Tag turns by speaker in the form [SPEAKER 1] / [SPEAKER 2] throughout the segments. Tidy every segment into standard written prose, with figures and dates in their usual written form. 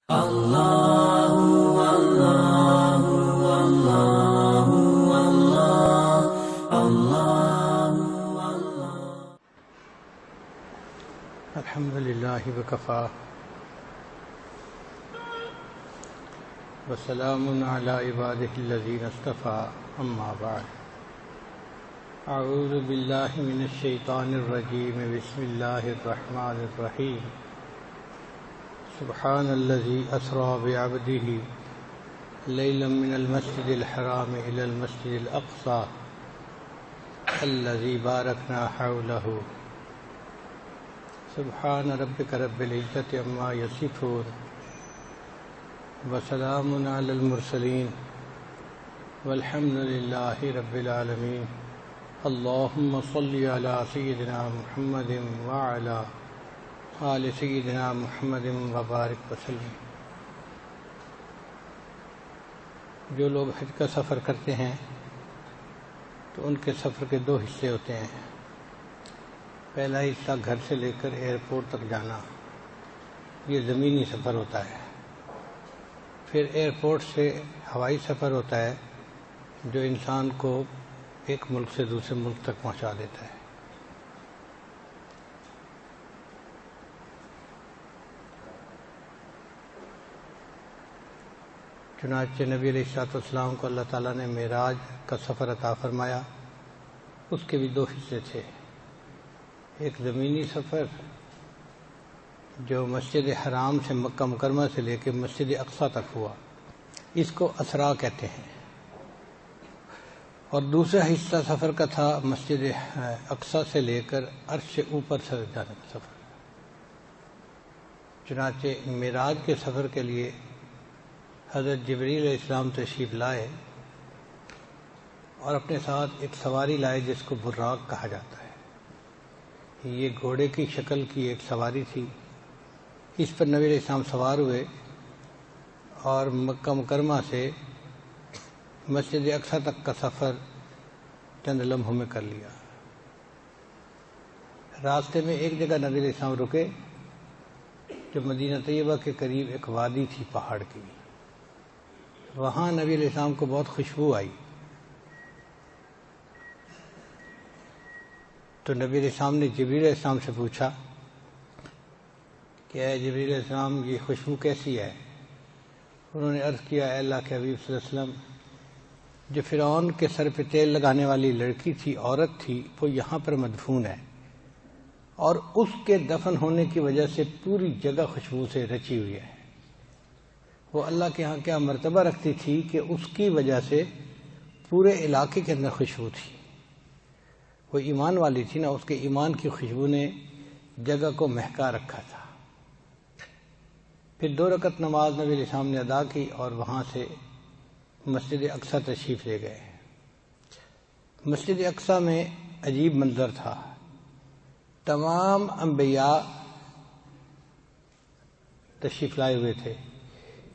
[SPEAKER 1] الحمد للہ وکفا وسلام علی عبادہ الذین اصطفى اما بعد اعوذ باللہ من الشیطان الرجیم بسم اللہ الرحمن الرحیم سبحان الذی اسری بعبدہ لیلا من المسجد الحرام الى المسجد الاقصى الذی بارکنا حولہ سبحان ربک رب العزة عما یصفون وسلام علی المرسلین والحمد للہ رب العالمین اللہم صل علی سیدنا محمد وعلی آل سیدنا محمد وبارک وسلم۔ جو لوگ حج کا سفر کرتے ہیں تو ان کے سفر کے دو حصے ہوتے ہیں۔ پہلا حصہ گھر سے لے کر ایئرپورٹ تک جانا، یہ زمینی سفر ہوتا ہے۔ پھر ایئرپورٹ سے ہوائی سفر ہوتا ہے جو انسان کو ایک ملک سے دوسرے ملک تک پہنچا دیتا ہے۔ چنانچہ نبی علیہ السلام کو اللہ تعالیٰ نے معراج کا سفر عطا فرمایا، اس کے بھی دو حصے تھے۔ ایک زمینی سفر جو مسجد حرام سے مکہ مکرمہ سے لے کے مسجد اقصیٰ تک ہوا، اس کو اسرا کہتے ہیں، اور دوسرا حصہ سفر کا تھا مسجد اقصیٰ سے لے کر عرش سے اوپر سے جانے کا سفر۔ چنانچہ معراج کے سفر کے لیے حضرت جبریل علیہ السلام تشریف لائے اور اپنے ساتھ ایک سواری لائے جس کو براق کہا جاتا ہے۔ یہ گھوڑے کی شکل کی ایک سواری تھی، اس پر نبی علیہ السلام سوار ہوئے اور مکہ مکرمہ سے مسجد اقصیٰ تک کا سفر چند لمحوں میں کر لیا۔ راستے میں ایک جگہ نبی علیہ السلام رکے جو مدینہ طیبہ کے قریب ایک وادی تھی پہاڑ کی۔ وہاں نبی علیہ السلام کو بہت خوشبو آئی، تو نبی علیہ السلام نے جبریل علیہ السلام سے پوچھا کہ اے جبریل علیہ السلام، یہ خوشبو کیسی ہے؟ انہوں نے عرض کیا، اے اللہ کے حبیب صلی اللہ علیہ وسلم، جو فرعون کے سر پہ تیل لگانے والی لڑکی تھی، عورت تھی، وہ یہاں پر مدفون ہے، اور اس کے دفن ہونے کی وجہ سے پوری جگہ خوشبو سے رچی ہوئی ہے۔ وہ اللہ کے ہاں کیا مرتبہ رکھتی تھی کہ اس کی وجہ سے پورے علاقے کے اندر خوشبو تھی۔ وہ ایمان والی تھی نا، اس کے ایمان کی خوشبو نے جگہ کو مہکا رکھا تھا۔ پھر 2 رکعت نماز نبی علیہ السلام نے ادا کی اور وہاں سے مسجد اقصیٰ تشریف لے گئے۔ مسجد اقصیٰ میں عجیب منظر تھا، تمام انبیاء تشریف لائے ہوئے تھے،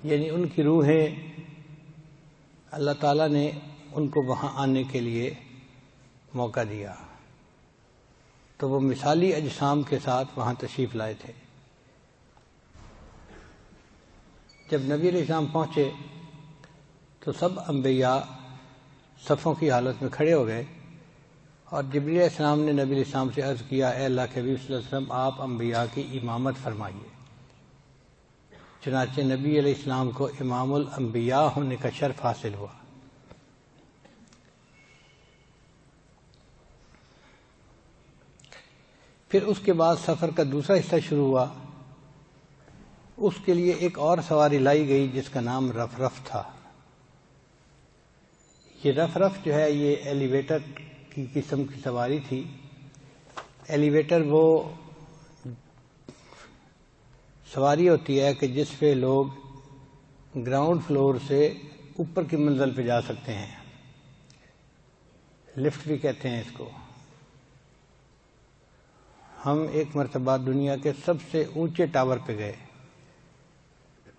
[SPEAKER 1] یعنی ان کی روحیں اللہ تعالیٰ نے ان کو وہاں آنے کے لیے موقع دیا، تو وہ مثالی اجسام کے ساتھ وہاں تشریف لائے تھے۔ جب نبی علیہ السلام پہنچے تو سب انبیاء صفوں کی حالت میں کھڑے ہو گئے، اور جبریل علیہ السلام نے نبی علیہ السلام سے عرض کیا، اے اللہ کے حبیب صلی اللہ علیہ وسلم، آپ انبیاء کی امامت فرمائیے۔ چنانچہ نبی علیہ السلام کو امام الانبیاء ہونے کا شرف حاصل ہوا۔ پھر اس کے بعد سفر کا دوسرا حصہ شروع ہوا۔ اس کے لیے ایک اور سواری لائی گئی جس کا نام رف رف تھا۔ یہ رف رف جو ہے یہ ایلیویٹر کی قسم کی سواری تھی۔ ایلیویٹر وہ سواری ہوتی ہے کہ جس پہ لوگ گراؤنڈ فلور سے اوپر کی منزل پہ جا سکتے ہیں، لفٹ بھی کہتے ہیں اس کو۔ ہم ایک مرتبہ دنیا کے سب سے اونچے ٹاور پہ گئے،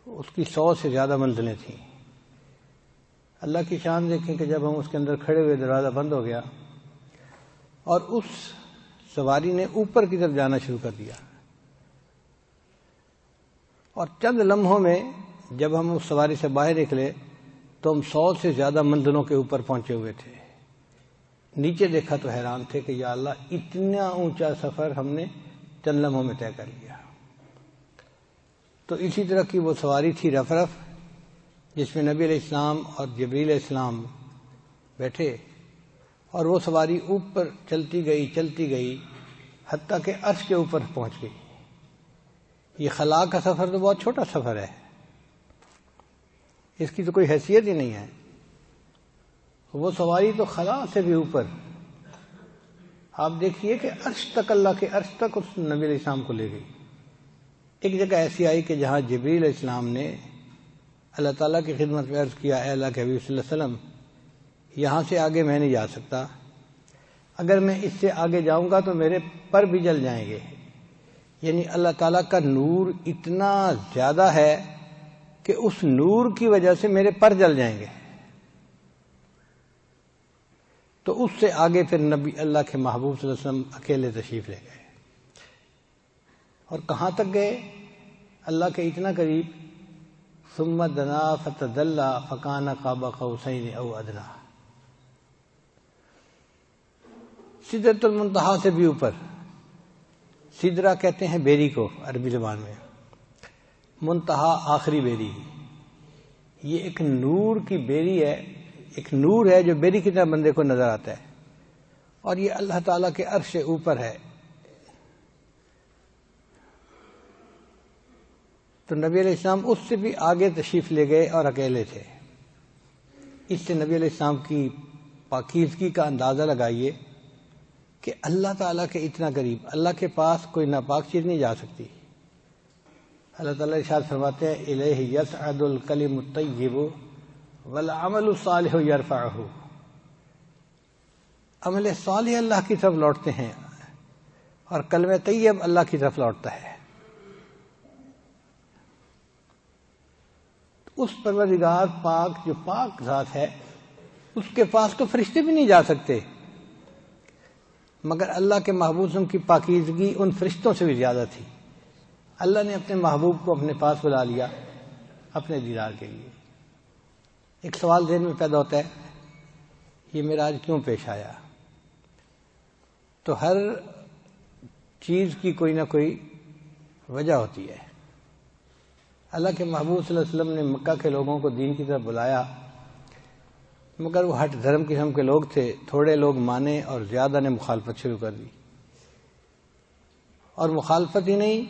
[SPEAKER 1] اس کی 100 سے زیادہ منزلیں تھیں۔ اللہ کی شان دیکھیں کہ جب ہم اس کے اندر کھڑے ہوئے دروازہ بند ہو گیا اور اس سواری نے اوپر کی طرف جانا شروع کر دیا، اور چند لمحوں میں جب ہم اس سواری سے باہر نکلے تو ہم 100 سے زیادہ منزلوں کے اوپر پہنچے ہوئے تھے. نیچے دیکھا تو حیران تھے کہ یا اللہ اتنا اونچا سفر ہم نے چند لمحوں میں طے کر لیا. تو اسی طرح کی وہ سواری تھی رف رف، جس میں نبی علیہ السلام اور جبریل علیہ السلام بیٹھے، اور وہ سواری اوپر چلتی گئی حتیٰ کہ عرش کے اوپر پہنچ گئی. یہ خلا کا سفر تو بہت چھوٹا سفر ہے، اس کی تو کوئی حیثیت ہی نہیں ہے. وہ سواری تو خلا سے بھی اوپر. آپ دیکھیے کہ عرش تک، اللہ کے عرش تک اس نبی علیہ السلام کو لے گئی. ایک جگہ ایسی آئی کہ جہاں جبریل علیہ السلام نے اللہ تعالیٰ کی خدمت میں عرض کیا، اے اللہ کے حبیب صلی اللہ علیہ وسلم، یہاں سے آگے میں نہیں جا سکتا، اگر میں اس سے آگے جاؤں گا تو میرے پر بھی جل جائیں گے. یعنی اللہ تعالیٰ کا نور اتنا زیادہ ہے کہ اس نور کی وجہ سے میرے پر جل جائیں گے. تو اس سے آگے پھر نبی اللہ کے محبوب صلی اللہ علیہ وسلم اکیلے تشریف لے گئے. اور کہاں تک گئے؟ اللہ کے اتنا قریب، ثم دنا فتدلی فکان قاب قوسین او ادنی، سدرۃ المنتہا سے بھی اوپر. سدرہ کہتے ہیں بیری کو عربی زبان میں، منتہا آخری بیری. یہ ایک نور کی بیری ہے، ایک نور ہے جو بیری کی طرح بندے کو نظر آتا ہے، اور یہ اللہ تعالیٰ کے عرش سے اوپر ہے. تو نبی علیہ السلام اس سے بھی آگے تشریف لے گئے اور اکیلے تھے. اس سے نبی علیہ السلام کی پاکیزگی کا اندازہ لگائیے کہ اللہ تعالیٰ کے اتنا قریب، اللہ کے پاس کوئی ناپاک چیز نہیں جا سکتی. اللہ تعالیٰ ارشاد فرماتے ہیں الیہ یصعد الکلم الطیب والعمل الصالح یرفعہ. عمل صالح اللہ کی طرف لوٹتے ہیں اور کلمہ طیب اللہ کی طرف لوٹتا ہے. اس پروردگار پاک جو پاک ذات ہے، اس کے پاس تو فرشتے بھی نہیں جا سکتے، مگر اللہ کے محبوب کی پاکیزگی ان فرشتوں سے بھی زیادہ تھی. اللہ نے اپنے محبوب کو اپنے پاس بلا لیا اپنے دیدار کے لیے. ایک سوال ذہن میں پیدا ہوتا ہے، یہ معراج کیوں پیش آیا؟ تو ہر چیز کی کوئی نہ کوئی وجہ ہوتی ہے. اللہ کے محبوب صلی اللہ علیہ وسلم نے مکہ کے لوگوں کو دین کی طرف بلایا، مگر وہ ہٹ دھرم قسم کے لوگ تھے. تھوڑے لوگ مانے اور زیادہ نے مخالفت شروع کر دی. اور مخالفت ہی نہیں،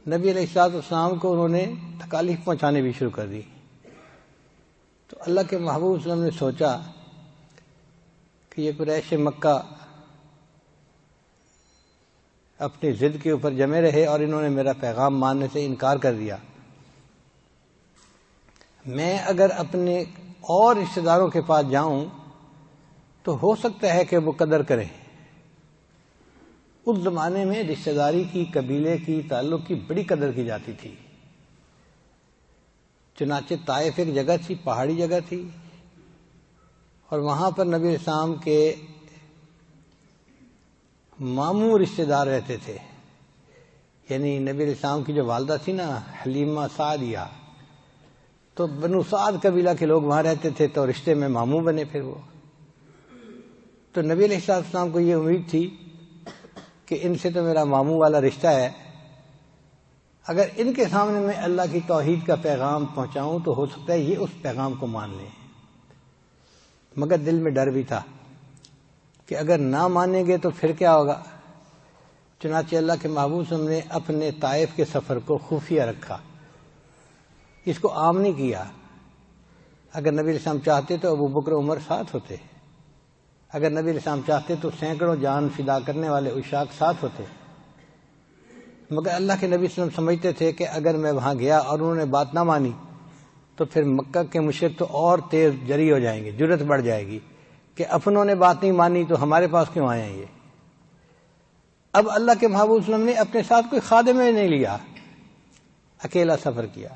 [SPEAKER 1] نبی علیہ السلام کو انہوں نے تکالیف پہنچانے بھی شروع کر دی. تو اللہ کے محبوب صلی اللہ علیہ وسلم نے سوچا کہ یہ قریش مکہ اپنی ضد کے اوپر جمے رہے اور انہوں نے میرا پیغام ماننے سے انکار کر دیا. میں اگر اپنے اور رشتہ داروں کے پاس جاؤں تو ہو سکتا ہے کہ وہ قدر کریں. اس زمانے میں رشتہ داری کی، قبیلے کی، تعلق کی بڑی قدر کی جاتی تھی. چنانچہ طائف ایک جگہ تھی، پہاڑی جگہ تھی، اور وہاں پر نبی علیہ السلام کے ماموں رشتہ دار رہتے تھے. یعنی نبی علیہ السلام کی جو والدہ تھی نا، حلیمہ سعدیہ، تو بنو سعد قبیلہ کے لوگ وہاں رہتے تھے، تو رشتے میں ماموں بنے. پھر وہ تو نبی علیہ السلام کو یہ امید تھی کہ ان سے تو میرا ماموں والا رشتہ ہے، اگر ان کے سامنے میں اللہ کی توحید کا پیغام پہنچاؤں تو ہو سکتا ہے یہ اس پیغام کو مان لیں. مگر دل میں ڈر بھی تھا کہ اگر نہ مانیں گے تو پھر کیا ہوگا. چنانچہ اللہ کے محبوب صلی اللہ علیہ وسلم نے اپنے طائف کے سفر کو خفیہ رکھا، اس کو عام نہیں کیا. اگر نبی علیہ السلام چاہتے تو ابو بکر عمر ساتھ ہوتے، اگر نبی علیہ السلام چاہتے تو سینکڑوں جان فدا کرنے والے عشاق ساتھ ہوتے. مگر اللہ کے نبی صلی اللہ علیہ وسلم سمجھتے تھے کہ اگر میں وہاں گیا اور انہوں نے بات نہ مانی تو پھر مکہ کے مشرک تو اور تیز جری ہو جائیں گے، جرأت بڑھ جائے گی کہ اپنوں نے بات نہیں مانی تو ہمارے پاس کیوں آئے ہیں یہ. اب اللہ کے محبوب صلی اللہ علیہ وسلم نے اپنے ساتھ کوئی خادم نہیں لیا، اکیلا سفر کیا.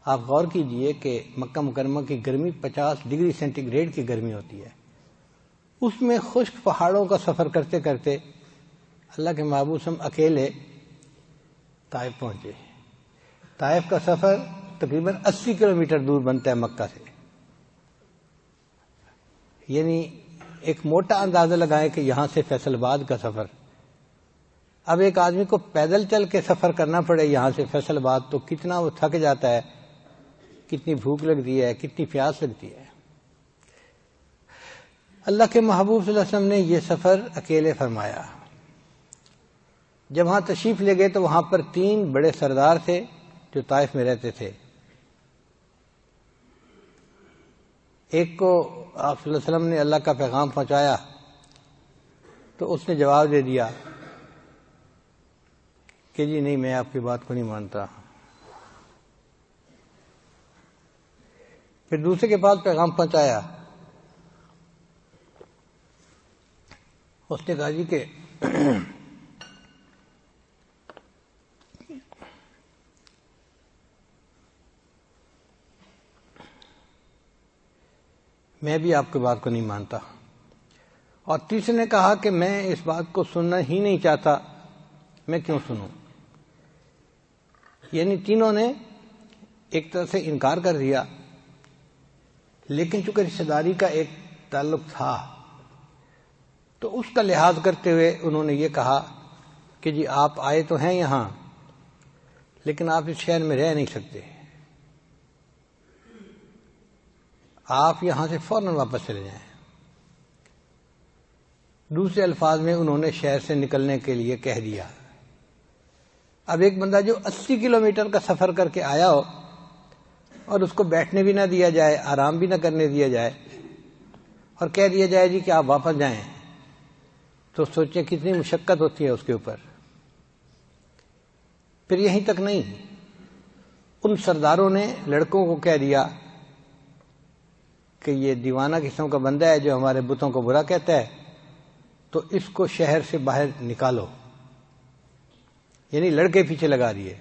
[SPEAKER 1] آپ غور کیجئے کہ مکہ مکرمہ کی گرمی 50 ڈگری سینٹی گریڈ کی گرمی ہوتی ہے. اس میں خشک پہاڑوں کا سفر کرتے کرتے اللہ کے محبوب صلی اللہ علیہ وسلم اکیلے طائف پہنچے. طائف کا سفر تقریباً 80 کلومیٹر دور بنتا ہے مکہ سے. یعنی ایک موٹا اندازہ لگائیں کہ یہاں سے فیصل آباد کا سفر. اب ایک آدمی کو پیدل چل کے سفر کرنا پڑے یہاں سے فیصل آباد تو کتنا وہ تھک جاتا ہے، کتنی بھوک لگتی ہے، کتنی پیاس لگتی ہے. اللہ کے محبوب صلی اللہ علیہ وسلم نے یہ سفر اکیلے فرمایا. جب وہاں تشریف لے گئے تو وہاں پر 3 بڑے سردار تھے جو طائف میں رہتے تھے. ایک کو آپ صلی اللہ علیہ وسلم نے اللہ کا پیغام پہنچایا تو اس نے جواب دے دیا کہ جی نہیں، میں آپ کی بات کو نہیں مانتا. پھر دوسرے کے پاس پیغام پہنچایا، اس نے کہا جی کہ میں بھی آپ کی بات کو نہیں مانتا. اور تیسرے نے کہا کہ میں اس بات کو سننا ہی نہیں چاہتا، میں کیوں سنوں. یعنی تینوں نے ایک طرح سے انکار کر دیا، لیکن چونکہ رشتہ داری کا ایک تعلق تھا تو اس کا لحاظ کرتے ہوئے انہوں نے یہ کہا کہ جی آپ آئے تو ہیں یہاں، لیکن آپ اس شہر میں رہ نہیں سکتے، آپ یہاں سے فوراً واپس چلے جائیں. دوسرے الفاظ میں انہوں نے شہر سے نکلنے کے لیے کہہ دیا. اب ایک بندہ جو 80 کلومیٹر کا سفر کر کے آیا ہو اور اس کو بیٹھنے بھی نہ دیا جائے، آرام بھی نہ کرنے دیا جائے، اور کہہ دیا جائے جی کہ آپ واپس جائیں، تو سوچیں کتنی مشقت ہوتی ہے اس کے اوپر. پھر یہیں تک نہیں، ان سرداروں نے لڑکوں کو کہہ دیا کہ یہ دیوانہ قسم کا بندہ ہے جو ہمارے بتوں کو برا کہتا ہے، تو اس کو شہر سے باہر نکالو. یعنی لڑکے پیچھے لگا دیے.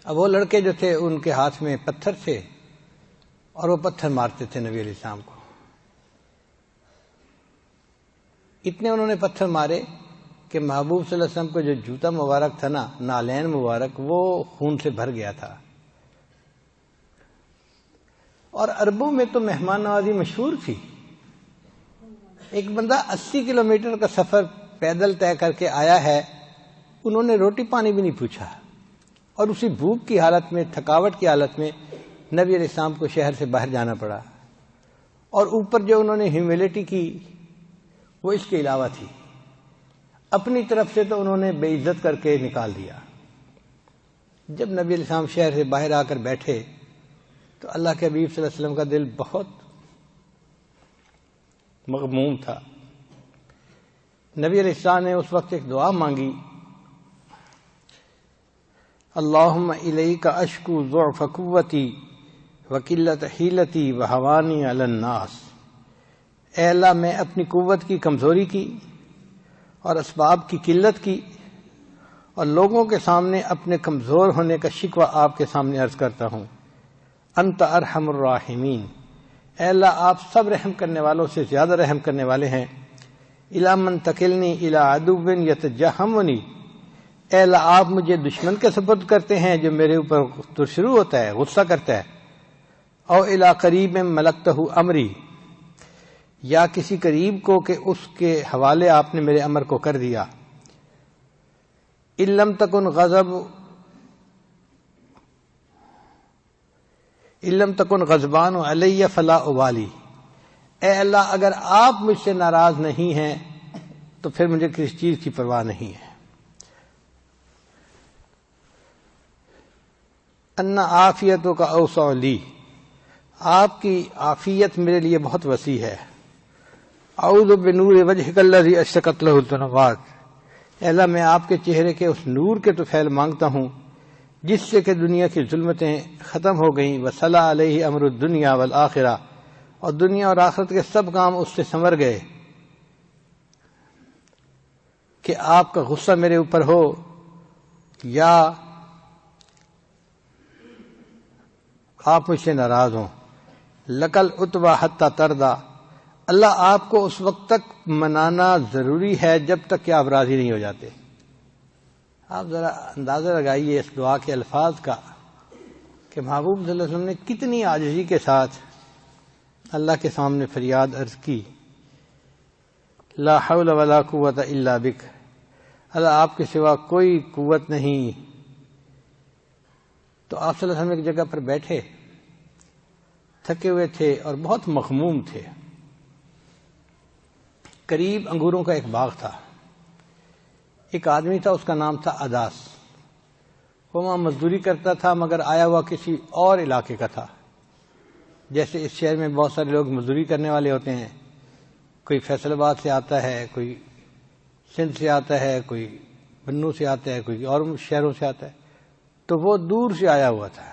[SPEAKER 1] اب وہ لڑکے جو تھے ان کے ہاتھ میں پتھر تھے اور وہ پتھر مارتے تھے نبی علیہ السلام کو. اتنے انہوں نے پتھر مارے کہ محبوب صلی اللہ علیہ وسلم کو جو جوتا مبارک تھا نا، نالین مبارک، وہ خون سے بھر گیا تھا. اور عربوں میں تو مہمان نوازی مشہور تھی. ایک بندہ 80 کلومیٹر کا سفر پیدل طے کر کے آیا ہے، انہوں نے روٹی پانی بھی نہیں پوچھا، اور اسی بھوک کی حالت میں، تھکاوٹ کی حالت میں نبی علیہ السلام کو شہر سے باہر جانا پڑا. اور اوپر جو انہوں نے ہیوملٹی کی وہ اس کے علاوہ تھی. اپنی طرف سے تو انہوں نے بے عزت کر کے نکال دیا. جب نبی علیہ السلام شہر سے باہر آ کر بیٹھے تو اللہ کے حبیب صلی اللہ علیہ وسلم کا دل بہت مغموم تھا. نبی علیہ السلام نے اس وقت ایک دعا مانگی، اللہم الیک اشکو ضعف قوتی وقلت حیلتی وہوانی علی الناس. اے اللہ، میں اپنی قوت کی کمزوری کی اور اسباب کی قلت کی اور لوگوں کے سامنے اپنے کمزور ہونے کا شکوہ آپ کے سامنے عرض کرتا ہوں. انت ارحم الراحمین. اے اللہ، آپ سب رحم کرنے والوں سے زیادہ رحم کرنے والے ہیں. الی من تکلنی الی عدو یتجہمنی. اے اللہ، آپ مجھے دشمن کے سپرد کرتے ہیں جو میرے اوپر ترشرو ہوتا ہے، غصہ کرتا ہے. او الی قریب ملکتہ امری. یا کسی قریب کو کہ اس کے حوالے آپ نے میرے امر کو کر دیا. ان لم تکن غضبان علی فلا ابالی. اے اللہ، اگر آپ مجھ سے ناراض نہیں ہیں تو پھر مجھے کسی چیز کی پرواہ نہیں ہے. ان عافیتوں کا اوسع لی. آپ کی عافیت میرے لیے بہت وسیع ہے. اعوذ بنور وجہک الذی اشرقت لہ الظلمات. اے اللہ، میں آپ کے چہرے کے اس نور کے طفیل مانگتا ہوں جس سے کہ دنیا کی ظلمتیں ختم ہو گئیں. وصلح علیہ امر الدنیا والآخرہ. اور دنیا اور آخرت کے سب کام اس سے سنور گئے. کہ آپ کا غصہ میرے اوپر ہو یا آپ مجھ سے ناراض ہوں. لکل اتبا حتی تردا. اللہ، آپ کو اس وقت تک منانا ضروری ہے جب تک کہ آپ راضی نہیں ہو جاتے. آپ ذرا اندازہ لگائیے اس دعا کے الفاظ کا کہ محبوب صلی اللہ علیہ وسلم نے کتنی عاجزی کے ساتھ اللہ کے سامنے فریاد عرض کی، لا حول ولا قوت الا بک، اللہ آپ کے سوا کوئی قوت نہیں۔ تو آپ صلی اللہ علیہ وسلم ایک جگہ پر بیٹھے، تھکے ہوئے تھے اور بہت مغموم تھے۔ قریب انگوروں کا ایک باغ تھا، ایک آدمی تھا، اس کا نام تھا اداس۔ وہ وہاں مزدوری کرتا تھا مگر آیا ہوا کسی اور علاقے کا تھا۔ جیسے اس شہر میں بہت سارے لوگ مزدوری کرنے والے ہوتے ہیں، کوئی فیصل آباد سے آتا ہے، کوئی سندھ سے آتا ہے، کوئی بنو سے آتا ہے، کوئی اور شہروں سے آتا ہے، تو وہ دور سے آیا ہوا تھا۔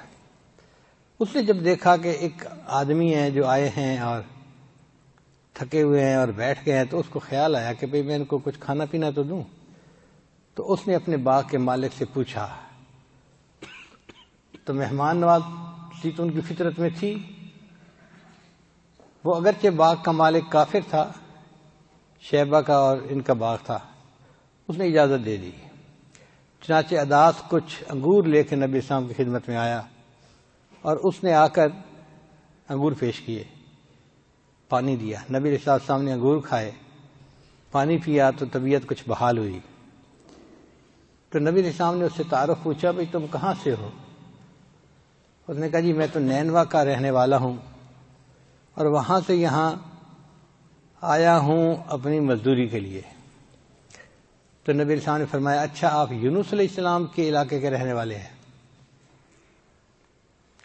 [SPEAKER 1] اس نے جب دیکھا کہ ایک آدمی ہیں جو آئے ہیں اور تھکے ہوئے ہیں اور بیٹھ گئے ہیں، تو اس کو خیال آیا کہ بھئی میں ان کو کچھ کھانا پینا تو دوں۔ تو اس نے اپنے باغ کے مالک سے پوچھا، تو مہمان نوازی تو ان کی فطرت میں تھی۔ وہ اگرچہ باغ کا مالک کافر تھا، شیبہ کا اور ان کا باغ تھا، اس نے اجازت دے دی۔ چنانچہ اداس کچھ انگور لے کے نبی اسلام کی خدمت میں آیا اور اس نے آ کر انگور پیش کیے، پانی دیا۔ نبی علیہ السلام نے انگور کھائے، پانی پیا تو طبیعت کچھ بحال ہوئی۔ تو نبی علیہ السلام نے اس سے تعارف پوچھا، بھئی تم کہاں سے ہو؟ اس نے کہا جی میں تو نینوا کا رہنے والا ہوں اور وہاں سے یہاں آیا ہوں اپنی مزدوری کے لیے۔ تو نبی علیہ السلام نے فرمایا، اچھا آپ یونس علیہ السلام کے علاقے کے رہنے والے ہیں؟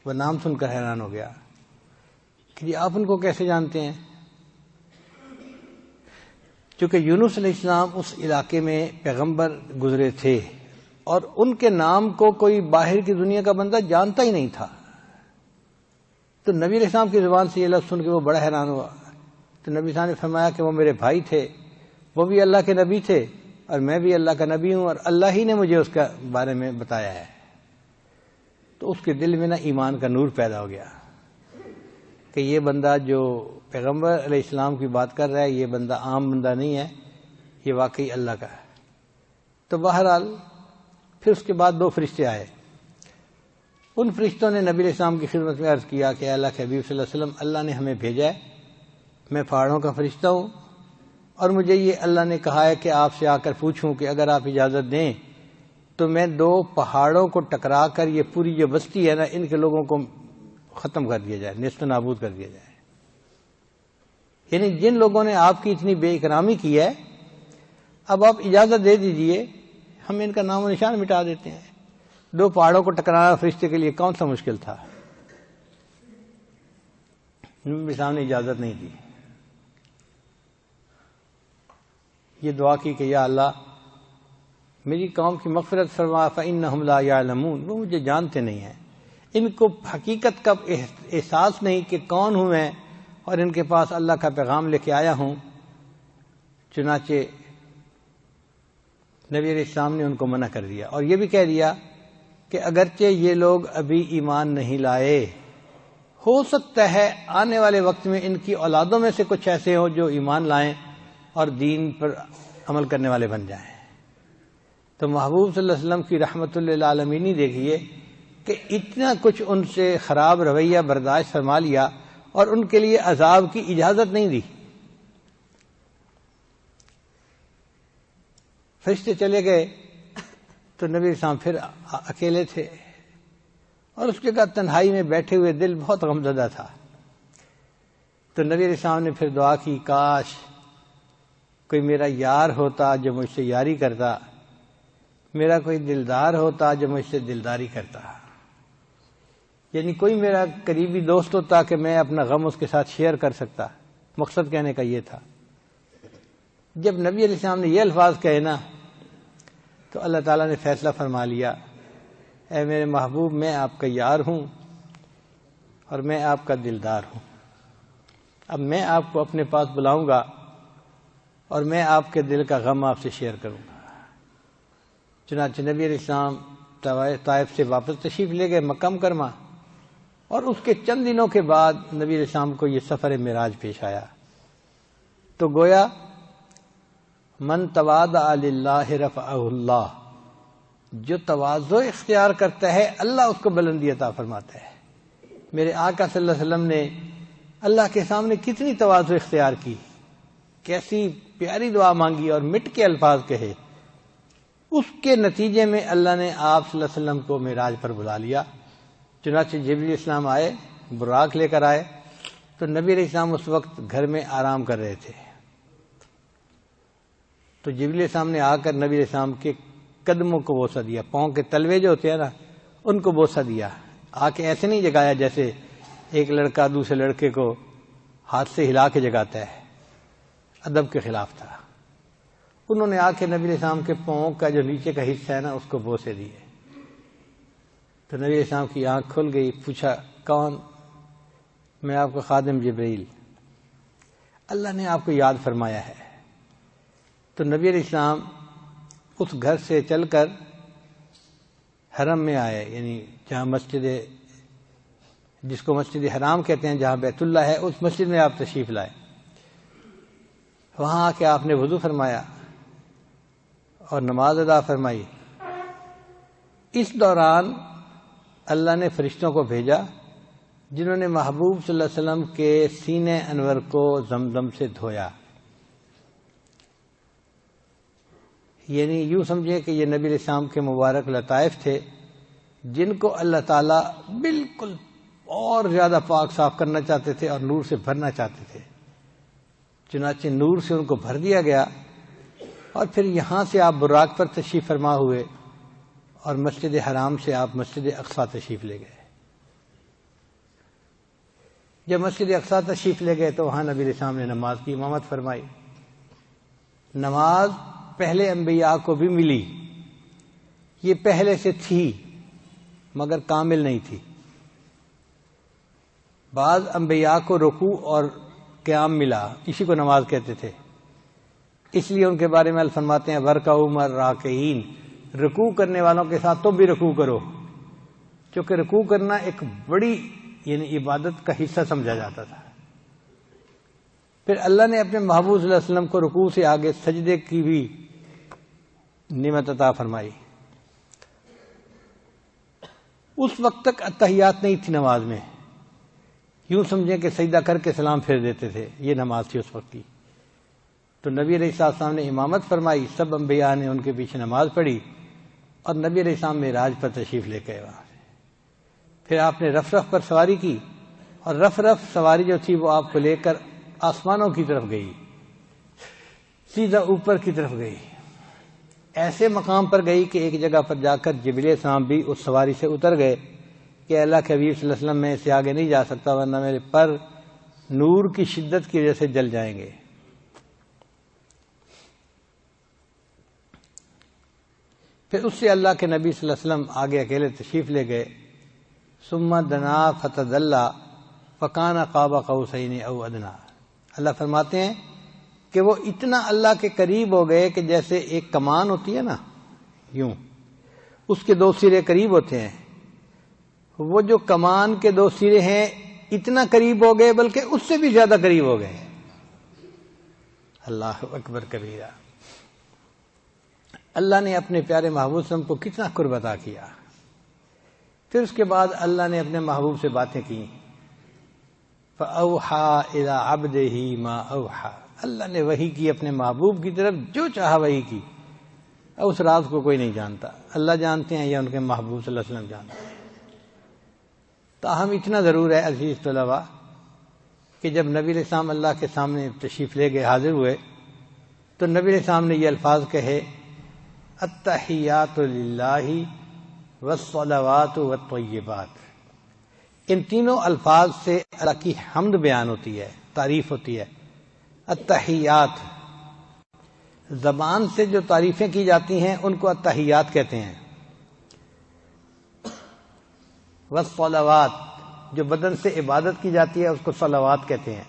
[SPEAKER 1] وہ نام سن کر حیران ہو گیا کہ جی آپ ان کو کیسے جانتے ہیں؟ چونکہ یونس علیہ السلام اس علاقے میں پیغمبر گزرے تھے اور ان کے نام کو کوئی باہر کی دنیا کا بندہ جانتا ہی نہیں تھا۔ تو نبی علیہ السلام کی زبان سے یہ لفظ سن کے وہ بڑا حیران ہوا۔ تو نبی صاحب نے فرمایا کہ وہ میرے بھائی تھے، وہ بھی اللہ کے نبی تھے اور میں بھی اللہ کا نبی ہوں، اور اللہ ہی نے مجھے اس کے بارے میں بتایا ہے۔ تو اس کے دل میں نا ایمان کا نور پیدا ہو گیا کہ یہ بندہ جو پیغمبر علیہ السلام کی بات کر رہا ہے، یہ بندہ عام بندہ نہیں ہے، یہ واقعی اللہ کا ہے۔ تو بہرحال پھر اس کے بعد 2 فرشتے آئے۔ ان فرشتوں نے نبی علیہ السلام کی خدمت میں عرض کیا کہ اللہ کے حبیب صلی اللہ علیہ وسلم، اللہ نے ہمیں بھیجا ہے، میں پہاڑوں کا فرشتہ ہوں اور مجھے یہ اللہ نے کہا ہے کہ آپ سے آ کر پوچھوں کہ اگر آپ اجازت دیں تو میں 2 پہاڑوں کو ٹکرا کر یہ پوری جو بستی ہے نا، ان کے لوگوں کو ختم کر دیا جائے، نیست و نابود کر دیا جائے۔ یعنی جن لوگوں نے آپ کی اتنی بے اکرامی کی ہے، اب آپ اجازت دے دیجئے، ہم ان کا نام و نشان مٹا دیتے ہیں۔ 2 پہاڑوں کو ٹکرانا فرشتے کے لیے کون سا مشکل تھا؟ نبی صاحب نے اجازت نہیں دی۔ یہ دعا کی کہ یا اللہ میری قوم کی مغفرت فرما، فإنہم لا یعلمون، وہ مجھے جانتے نہیں ہیں، ان کو حقیقت کا احساس نہیں کہ کون ہوں میں، اور ان کے پاس اللہ کا پیغام لے کے آیا ہوں۔ چنانچہ نبی علیہ السلام نے ان کو منع کر دیا اور یہ بھی کہہ دیا کہ اگرچہ یہ لوگ ابھی ایمان نہیں لائے، ہو سکتا ہے آنے والے وقت میں ان کی اولادوں میں سے کچھ ایسے ہوں جو ایمان لائیں اور دین پر عمل کرنے والے بن جائیں۔ تو محبوب صلی اللہ علیہ وسلم کی رحمت للعالمین دیکھیے کہ اتنا کچھ ان سے خراب رویہ برداشت فرما لیا اور ان کے لیے عذاب کی اجازت نہیں دی۔ فرشتے چلے گئے تو نبی اسلام پھر اکیلے تھے اور اس جگہ تنہائی میں بیٹھے ہوئے دل بہت غمزدہ تھا۔ تو نبی علیہ السلام نے پھر دعا کی، کاش کوئی میرا یار ہوتا جو مجھ سے یاری کرتا، میرا کوئی دلدار ہوتا جو مجھ سے دلداری کرتا، یعنی کوئی میرا قریبی دوست ہوتا کہ میں اپنا غم اس کے ساتھ شیئر کر سکتا۔ مقصد کہنے کا یہ تھا۔ جب نبی علیہ السلام نے یہ الفاظ کہے نا تو اللہ تعالیٰ نے فیصلہ فرما لیا، اے میرے محبوب میں آپ کا یار ہوں اور میں آپ کا دلدار ہوں، اب میں آپ کو اپنے پاس بلاؤں گا اور میں آپ کے دل کا غم آپ سے شیئر کروں گا۔ چنانچہ نبی علیہ السلام طائف سے واپس تشریف لے گئے مکہ مکرمہ، اور اس کے چند دنوں کے بعد نبی علیہ السلام کو یہ سفر معراج پیش آیا۔ تو گویا من تواضع للہ رفعہ اللہ، جو تواضع اختیار کرتا ہے اللہ اس کو بلندی عطا فرماتا ہے۔ میرے آقا صلی اللہ علیہ وسلم نے اللہ کے سامنے کتنی تواضع اختیار کی، کیسی پیاری دعا مانگی اور مٹ کے الفاظ کہے، اس کے نتیجے میں اللہ نے آپ صلی اللہ علیہ وسلم کو معراج پر بلا لیا۔ چنانچہ جبریل علیہ السلام آئے، براق لے کر آئے، تو نبی علیہ السلام اس وقت گھر میں آرام کر رہے تھے۔ تو جبریل علیہ السلام نے آ کر نبی علیہ السلام کے قدموں کو بوسہ دیا، پاؤں کے تلوے جو ہوتے ہیں نا ان کو بوسہ دیا۔ آ کے ایسے نہیں جگایا جیسے ایک لڑکا دوسرے لڑکے کو ہاتھ سے ہلا کے جگاتا ہے، ادب کے خلاف تھا۔ انہوں نے آ کے نبی علیہ السلام کے پاؤں کا جو نیچے کا حصہ ہے نا اس کو بوسے دیے۔ تو نبی علیہ السلام کی آنکھ کھل گئی، پوچھا کون؟ میں آپ کا خادم جبرائیل، اللہ نے آپ کو یاد فرمایا ہے۔ تو نبی علیہ السلام اس گھر سے چل کر حرم میں آئے، یعنی جہاں مسجد، جس کو مسجد حرام کہتے ہیں، جہاں بیت اللہ ہے، اس مسجد میں آپ تشریف لائے۔ وہاں آ کے آپ نے وضو فرمایا اور نماز ادا فرمائی۔ اس دوران اللہ نے فرشتوں کو بھیجا جنہوں نے محبوب صلی اللہ علیہ وسلم کے سینے انور کو زمزم سے دھویا۔ یعنی یوں سمجھیں کہ یہ نبی علیہ السلام کے مبارک لطائف تھے جن کو اللہ تعالیٰ بالکل اور زیادہ پاک صاف کرنا چاہتے تھے اور نور سے بھرنا چاہتے تھے۔ چنانچہ نور سے ان کو بھر دیا گیا، اور پھر یہاں سے آپ براق پر تشریف فرما ہوئے اور مسجد حرام سے آپ مسجد اقصی تشریف لے گئے۔ جب مسجد اقصی تشریف لے گئے تو وہاں نبی علیہ السلام نے نماز کی امامت فرمائی۔ نماز پہلے انبیاء کو بھی ملی، یہ پہلے سے تھی مگر کامل نہیں تھی۔ بعض انبیاء کو رکوع اور قیام ملا، اسی کو نماز کہتے تھے، اس لیے ان کے بارے میں فرماتے ہیں ورکعوا مع الراکعین، رکوع کرنے والوں کے ساتھ تم بھی رکوع کرو، کیونکہ رکوع کرنا ایک بڑی یعنی عبادت کا حصہ سمجھا جاتا تھا۔ پھر اللہ نے اپنے محبوب صلی اللہ علیہ وسلم کو رکوع سے آگے سجدے کی بھی نعمت عطا فرمائی۔ اس وقت تک اتحیات نہیں تھی نماز میں، یوں سمجھیں کہ سجدہ کر کے سلام پھیر دیتے تھے، یہ نماز تھی اس وقت کی۔ تو نبی علیہ السلام نے امامت فرمائی، سب انبیاء نے ان کے پیچھے نماز پڑھی، اور نبی علیہ السلام معراج پر تشریف لے کے وہاں سے پھر آپ نے رف رف پر سواری کی، اور رف رف سواری جو تھی وہ آپ کو لے کر آسمانوں کی طرف گئی، سیدھا اوپر کی طرف گئی، ایسے مقام پر گئی کہ ایک جگہ پر جا کر جبریل علیہ السلام بھی اس سواری سے اتر گئے کہ اللہ کے حبیب صلی اللہ علیہ وسلم میں سے آگے نہیں جا سکتا ورنہ میرے پر نور کی شدت کی وجہ سے جل جائیں گے۔ پھر اس سے اللہ کے نبی صلی اللہ علیہ وسلم آگے اکیلے تشریف لے گئے۔ ثم دنا فتدلى فکان قاب قوسین او ادنی، اللہ فرماتے ہیں کہ وہ اتنا اللہ کے قریب ہو گئے کہ جیسے ایک کمان ہوتی ہے نا، یوں اس کے دو سرے قریب ہوتے ہیں، وہ جو کمان کے دو سرے ہیں اتنا قریب ہو گئے بلکہ اس سے بھی زیادہ قریب ہو گئے۔ اللہ اکبر کبیرہ، اللہ نے اپنے پیارے محبوب صلی اللہ علیہ وسلم کو کتنا قرب عطا کیا۔ پھر اس کے بعد اللہ نے اپنے محبوب سے باتیں کی، فَأَوْحَى إِلَىٰ عَبْدِهِ مَا أَوْحَى، اللہ نے وحی کی اپنے محبوب کی طرف جو چاہا وحی کی، اس راز کو کوئی نہیں جانتا، اللہ جانتے ہیں یا ان کے محبوب صلی اللہ علیہ وسلم جانتے ہیں۔ تاہم اتنا ضرور ہے عزیز طلباء کہ جب نبی علیہ السلام اللہ کے سامنے تشریف لے گئے، حاضر ہوئے، تو نبی علیہ السلام نے یہ الفاظ کہے، التحیات للہ والصلوات والطیبات۔ ان تینوں الفاظ سے اللہ کی حمد بیان ہوتی ہے، تعریف ہوتی ہے۔ التحیات، زبان سے جو تعریفیں کی جاتی ہیں ان کو التحیات کہتے ہیں، والصلوات، جو بدن سے عبادت کی جاتی ہے اس کو صلوات کہتے ہیں،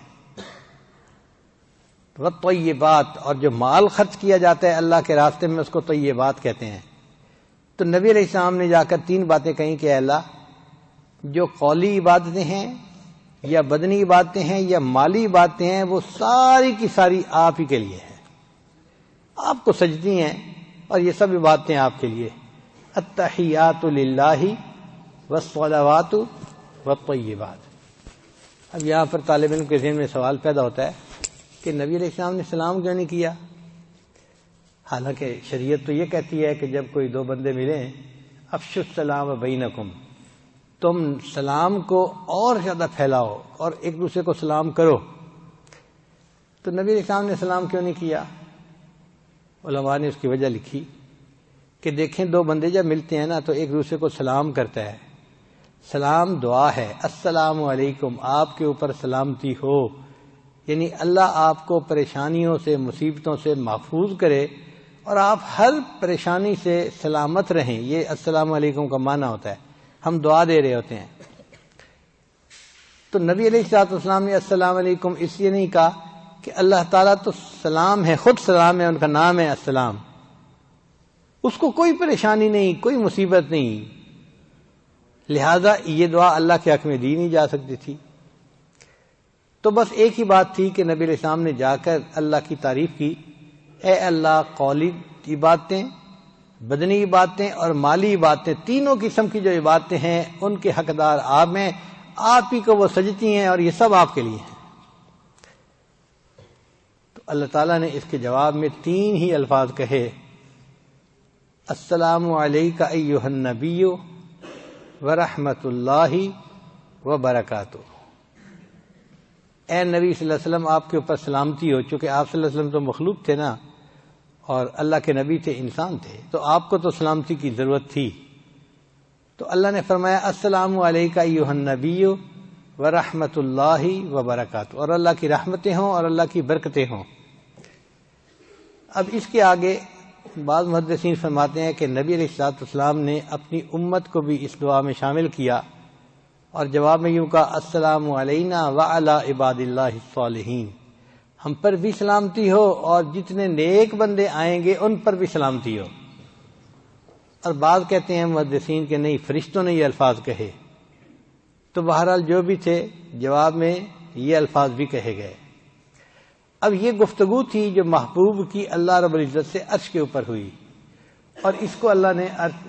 [SPEAKER 1] والطیبات، اور جو مال خرچ کیا جاتا ہے اللہ کے راستے میں اس کو طیبات کہتے ہیں۔ تو نبی علیہ السلام نے جا کر تین باتیں کہیں کہ اے اللہ، جو قولی عبادتیں ہیں یا بدنی عبادتیں ہیں یا مالی عبادتیں ہیں وہ ساری کی ساری آپ ہی کے لیے ہیں، آپ کو سجدی ہیں اور یہ سب عبادتیں آپ کے لیے، التحیات للہ والصلوات والطیبات۔ اب یہاں پر طالب علم کے ذہن میں سوال پیدا ہوتا ہے کہ نبی علیہ السلام نے سلام کیوں نہیں کیا؟ حالانکہ شریعت تو یہ کہتی ہے کہ جب کوئی دو بندے ملیں افشوا السلام بینکم، تم سلام کو اور زیادہ پھیلاؤ اور ایک دوسرے کو سلام کرو۔ تو نبی علیہ السلام نے سلام کیوں نہیں کیا؟ علماء نے اس کی وجہ لکھی کہ دیکھیں دو بندے جب ملتے ہیں نا تو ایک دوسرے کو سلام کرتا ہے، سلام دعا ہے، السلام علیکم، آپ کے اوپر سلامتی ہو، یعنی اللہ آپ کو پریشانیوں سے مصیبتوں سے محفوظ کرے اور آپ ہر پریشانی سے سلامت رہیں، یہ السلام علیکم کا معنی ہوتا ہے، ہم دعا دے رہے ہوتے ہیں۔ تو نبی علیہ الصلوۃ والسلام نے السلام علیکم اس لیے نہیں کہا کہ اللہ تعالیٰ تو سلام ہے، خود سلام ہے، ان کا نام ہے السلام، اس کو کوئی پریشانی نہیں، کوئی مصیبت نہیں، لہذا یہ دعا اللہ کے حق میں دی نہیں جا سکتی تھی۔ تو بس ایک ہی بات تھی کہ نبی علیہ السلام نے جا کر اللہ کی تعریف کی، اے اللہ قولی عبادتیں، بدنی عبادتیں اور مالی عبادتیں، تینوں قسم کی جو عبادتیں ہیں ان کے حقدار آپ ہیں، آپ ہی کو وہ سجتی ہیں اور یہ سب آپ کے لیے ہیں۔ تو اللہ تعالیٰ نے اس کے جواب میں تین ہی الفاظ کہے، السلام علیک ایھا النبی ورحمۃ اللہ وبرکاتہ۔ اے نبی صلی اللہ علیہ وسلم آپ کے اوپر سلامتی ہو، چونکہ آپ صلی اللہ علیہ وسلم تو مخلوق تھے نا اور اللہ کے نبی تھے، انسان تھے، تو آپ کو تو سلامتی کی ضرورت تھی۔ تو اللہ نے فرمایا السلام علیک ایھا النبی ورحمۃ اللہ وبرکاتہ، اور اللہ کی رحمتیں ہوں اور اللہ کی برکتیں ہوں۔ اب اس کے آگے بعض محدثین فرماتے ہیں کہ نبی علیہ الصلوۃ والسلام نے اپنی امت کو بھی اس دعا میں شامل کیا اور جواب میں یوں کہا السلام علینا وعلی عباد اللہ الصالحین، ہم پر بھی سلامتی ہو اور جتنے نیک بندے آئیں گے ان پر بھی سلامتی ہو۔ اور بعض کہتے ہیں محدثین کہ نہیں، فرشتوں نے یہ الفاظ کہے۔ تو بہرحال جو بھی تھے جواب میں یہ الفاظ بھی کہے گئے۔ اب یہ گفتگو تھی جو محبوب کی اللہ رب العزت سے عرش کے اوپر ہوئی، اور اس کو اللہ نے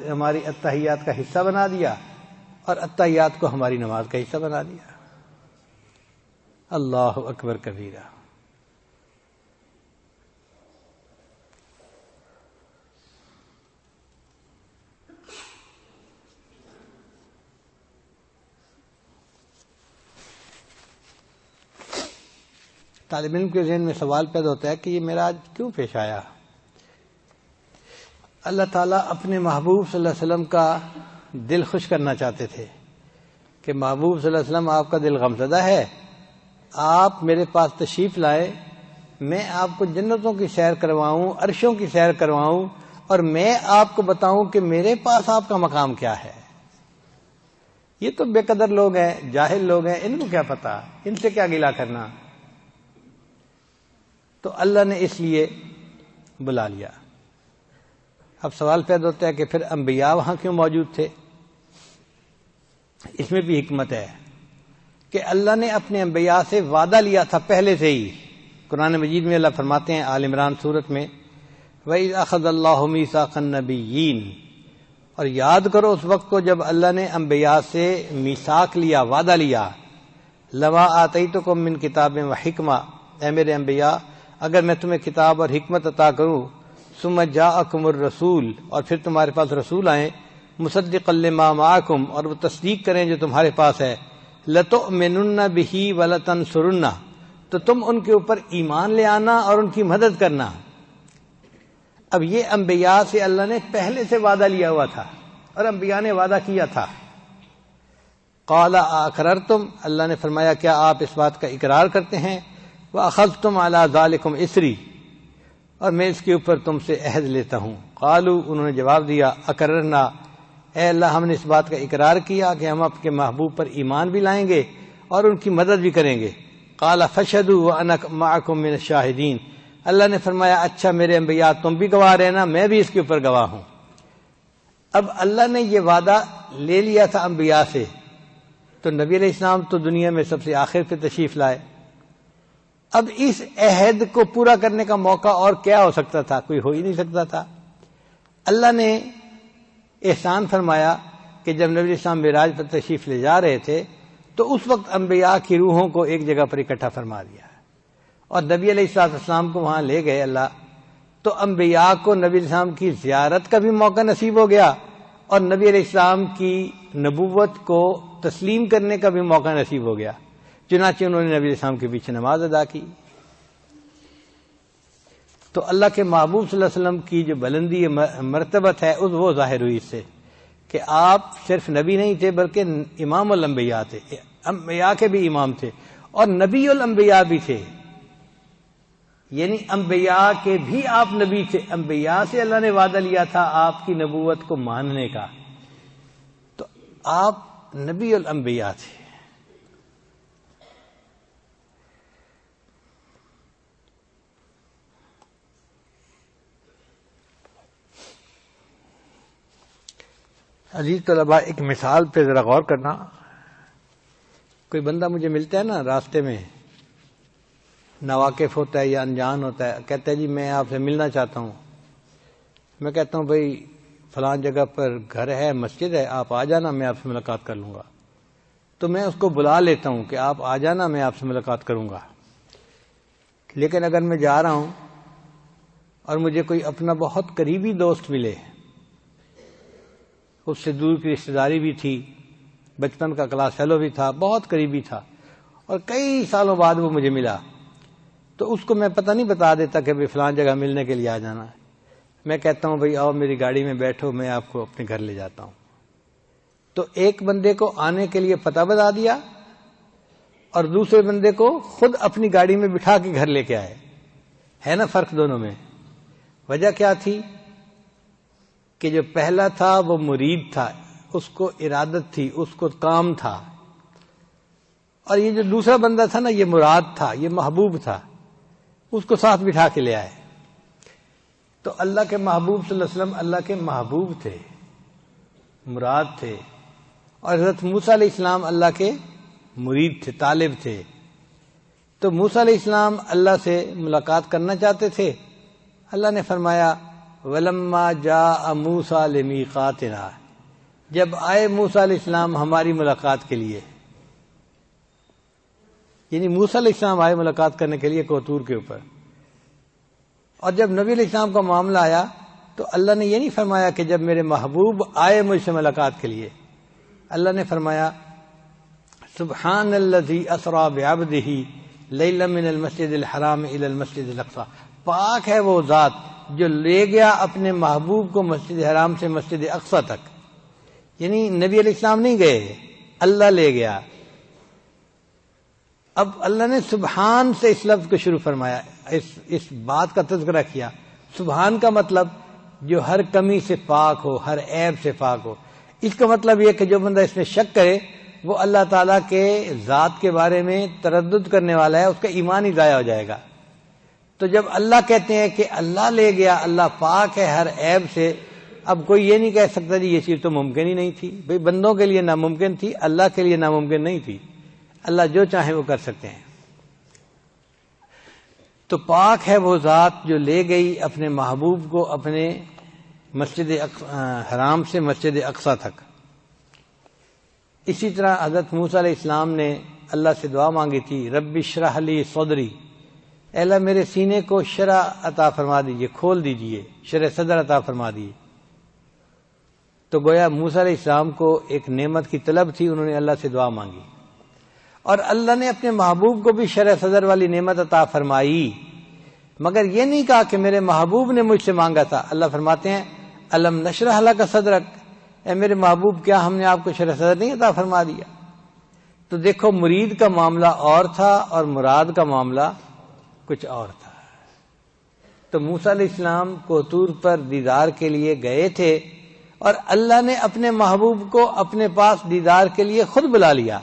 [SPEAKER 1] ہماری اتحیات کا حصہ بنا دیا اور اتحیات کو ہماری نماز کا حصہ بنا دیا۔ اللہ اکبر کبیرہ۔ طالب علم کے ذہن میں سوال پیدا ہوتا ہے کہ یہ معراج کیوں پیش آیا؟ اللہ تعالیٰ اپنے محبوب صلی اللہ علیہ وسلم کا دل خوش کرنا چاہتے تھے کہ محبوب صلی اللہ علیہ وسلم آپ کا دل غمزدہ ہے، آپ میرے پاس تشریف لائے، میں آپ کو جنتوں کی سیر کرواؤں، عرشوں کی سیر کرواؤں، اور میں آپ کو بتاؤں کہ میرے پاس آپ کا مقام کیا ہے۔ یہ تو بے قدر لوگ ہیں، جاہل لوگ ہیں، ان کو کیا پتا، ان سے کیا گلہ کرنا۔ تو اللہ نے اس لیے بلا لیا۔ اب سوال پیدا ہوتا ہے کہ پھر انبیاء وہاں کیوں موجود تھے؟ اس میں بھی حکمت ہے کہ اللہ نے اپنے انبیاء سے وعدہ لیا تھا پہلے سے ہی۔ قرآن مجید میں اللہ فرماتے ہیں آل عمران سورت میں وَإِذْ أَخَذَ اللَّهُ مِيثَاقَ النَّبِيِّينَ، اور یاد کرو اس وقت کو جب اللہ نے انبیاء سے میثاق لیا، وعدہ لیا، لَمَا آتَيْتُكُم مِّن كِتَابٍ وَحِكْمَةٍ، اے میرے انبیاء اگر میں تمہیں کتاب اور حکمت عطا کروں، ثم جاءکم الرسول، اور پھر تمہارے پاس رسول آئیں، مصدقا لما معکم، اور وہ تصدیق کریں جو تمہارے پاس ہے، لتؤمنن بہ ولتنصرنہ، تو تم ان کے اوپر ایمان لے آنا اور ان کی مدد کرنا۔ اب یہ انبیاء سے اللہ نے پہلے سے وعدہ لیا ہوا تھا اور انبیاء نے وعدہ کیا تھا۔ قال اقررتم، اللہ نے فرمایا کیا آپ اس بات کا اقرار کرتے ہیں؟ وَأَخَذْتُمْ عَلَىٰ ذَلِكُمْ إِسْرِي، اور میں اس کے اوپر تم سے عہد لیتا ہوں۔ قالوا، انہوں نے جواب دیا، اقررنا، اے اللہ ہم نے اس بات کا اقرار کیا کہ ہم آپ کے محبوب پر ایمان بھی لائیں گے اور ان کی مدد بھی کریں گے۔ قال فاشهدوا وأنا معكم من الشاهدين، اللہ نے فرمایا اچھا میرے انبیاء تم بھی گواہ رہنا، میں بھی اس کے اوپر گواہ ہوں۔ اب اللہ نے یہ وعدہ لے لیا تھا انبیاء سے، تو نبی علیہ السلام تو دنیا میں سب سے آخر پہ تشریف لائے۔ اب اس عہد کو پورا کرنے کا موقع اور کیا ہو سکتا تھا؟ کوئی ہو ہی نہیں سکتا تھا۔ اللہ نے احسان فرمایا کہ جب نبی علیہ السلام معراج پر تشریف لے جا رہے تھے تو اس وقت انبیاء کی روحوں کو ایک جگہ پر اکٹھا فرما دیا اور نبی علیہ السلام کو وہاں لے گئے اللہ، تو انبیاء کو نبی علیہ السلام کی زیارت کا بھی موقع نصیب ہو گیا اور نبی علیہ السلام کی نبوت کو تسلیم کرنے کا بھی موقع نصیب ہو گیا، چنانچہ انہوں نے نبی علیہ السلام کے پیچھے نماز ادا کی۔ تو اللہ کے محبوب صلی اللہ علیہ وسلم کی جو بلندی مرتبت ہے وہ ظاہر ہوئی اس سے کہ آپ صرف نبی نہیں تھے بلکہ امام الانبیاء تھے، انبیاء کے بھی امام تھے اور نبی الانبیاء بھی تھے، یعنی انبیاء کے بھی آپ نبی تھے۔ انبیاء سے اللہ نے وعدہ لیا تھا آپ کی نبوت کو ماننے کا، تو آپ نبی الانبیاء تھے۔ عزیز طلباء، ایک مثال پہ ذرا غور کرنا۔ کوئی بندہ مجھے ملتا ہے نا راستے میں، ناواقف ہوتا ہے یا انجان ہوتا ہے، کہتا ہے جی میں آپ سے ملنا چاہتا ہوں۔ میں کہتا ہوں بھائی فلاں جگہ پر گھر ہے، مسجد ہے، آپ آ جانا، میں آپ سے ملاقات کر لوں گا۔ تو میں اس کو بلا لیتا ہوں کہ آپ آ جانا، میں آپ سے ملاقات کروں گا۔ لیکن اگر میں جا رہا ہوں اور مجھے کوئی اپنا بہت قریبی دوست ملے، اس سے دور کی رشتہ داری بھی تھی، بچپن کا کلاس فیلو بھی تھا، بہت قریبی تھا، اور کئی سالوں بعد وہ مجھے ملا، تو اس کو میں پتہ نہیں بتا دیتا کہ بھائی فلان جگہ ملنے کے لیے آ جانا ہے۔ میں کہتا ہوں بھائی آؤ میری گاڑی میں بیٹھو، میں آپ کو اپنے گھر لے جاتا ہوں۔ تو ایک بندے کو آنے کے لیے پتہ بتا دیا اور دوسرے بندے کو خود اپنی گاڑی میں بٹھا کے گھر لے کے آئے، ہے نا فرق دونوں میں؟ وجہ کیا تھی کہ جو پہلا تھا وہ مرید تھا، اس کو ارادت تھی، اس کو کام تھا، اور یہ جو دوسرا بندہ تھا نا یہ مراد تھا، یہ محبوب تھا، اس کو ساتھ بٹھا کے لے آئے۔ تو اللہ کے محبوب صلی اللہ علیہ وسلم اللہ کے محبوب تھے، مراد تھے، اور حضرت موسیٰ علیہ السلام اللہ کے مرید تھے، طالب تھے۔ تو موسیٰ علیہ السلام اللہ سے ملاقات کرنا چاہتے تھے، اللہ نے فرمایا وَلَمَّا جَاءَ مُوسَىٰ لِمِيقَاتِنَا، جب آئے موسیٰ علیہ السلام ہماری ملاقات کے لیے، یعنی موسیٰ علیہ السلام آئے ملاقات کرنے کے لیے کوہ طور کے اوپر، اور جب نبی علیہ السلام کا معاملہ آیا تو اللہ نے یہ نہیں فرمایا کہ جب میرے محبوب آئے مجھ سے ملاقات کے لیے، اللہ نے فرمایا سبحان الذی اسری بعبدہ لیلا من المسجد الحرام الی المسجد الاقصی، پاک ہے وہ ذات جو لے گیا اپنے محبوب کو مسجد حرام سے مسجد اقصی تک، یعنی نبی علیہ السلام نہیں گئے، اللہ لے گیا۔ اب اللہ نے سبحان سے اس لفظ کو شروع فرمایا، اس بات کا تذکرہ کیا۔ سبحان کا مطلب جو ہر کمی سے پاک ہو، ہر عیب سے پاک ہو۔ اس کا مطلب یہ کہ جو بندہ اس میں شک کرے وہ اللہ تعالیٰ کے ذات کے بارے میں تردد کرنے والا ہے، اس کا ایمان ہی ضائع ہو جائے گا۔ تو جب اللہ کہتے ہیں کہ اللہ لے گیا، اللہ پاک ہے ہر عیب سے، اب کوئی یہ نہیں کہہ سکتا جی یہ چیز تو ممکن ہی نہیں تھی۔ بھئی بندوں کے لیے ناممکن تھی، اللہ کے لیے ناممکن نہیں تھی، اللہ جو چاہے وہ کر سکتے ہیں۔ تو پاک ہے وہ ذات جو لے گئی اپنے محبوب کو اپنے مسجد حرام سے مسجد اقصی تک۔ اسی طرح حضرت موسیٰ علیہ السلام نے اللہ سے دعا مانگی تھی رب اشرح لی صدری، اے اللہ میرے سینے کو شرح عطا فرما دیجئے، کھول دیجئے، شرح صدر عطا فرما دیجئے۔ تو گویا موسیٰ علیہ السلام کو ایک نعمت کی طلب تھی، انہوں نے اللہ سے دعا مانگی، اور اللہ نے اپنے محبوب کو بھی شرح صدر والی نعمت عطا فرمائی، مگر یہ نہیں کہا کہ میرے محبوب نے مجھ سے مانگا تھا۔ اللہ فرماتے ہیں الم نشرح لک صدرک، اے میرے محبوب کیا ہم نے آپ کو شرح صدر نہیں عطا فرما دیا؟ تو دیکھو مرید کا معاملہ اور تھا اور مراد کا معاملہ کچھ اور تھا۔ تو موسیٰ علیہ السلام کوہ طور پر دیدار کے لیے گئے تھے اور اللہ نے اپنے محبوب کو اپنے پاس دیدار کے لیے خود بلا لیا۔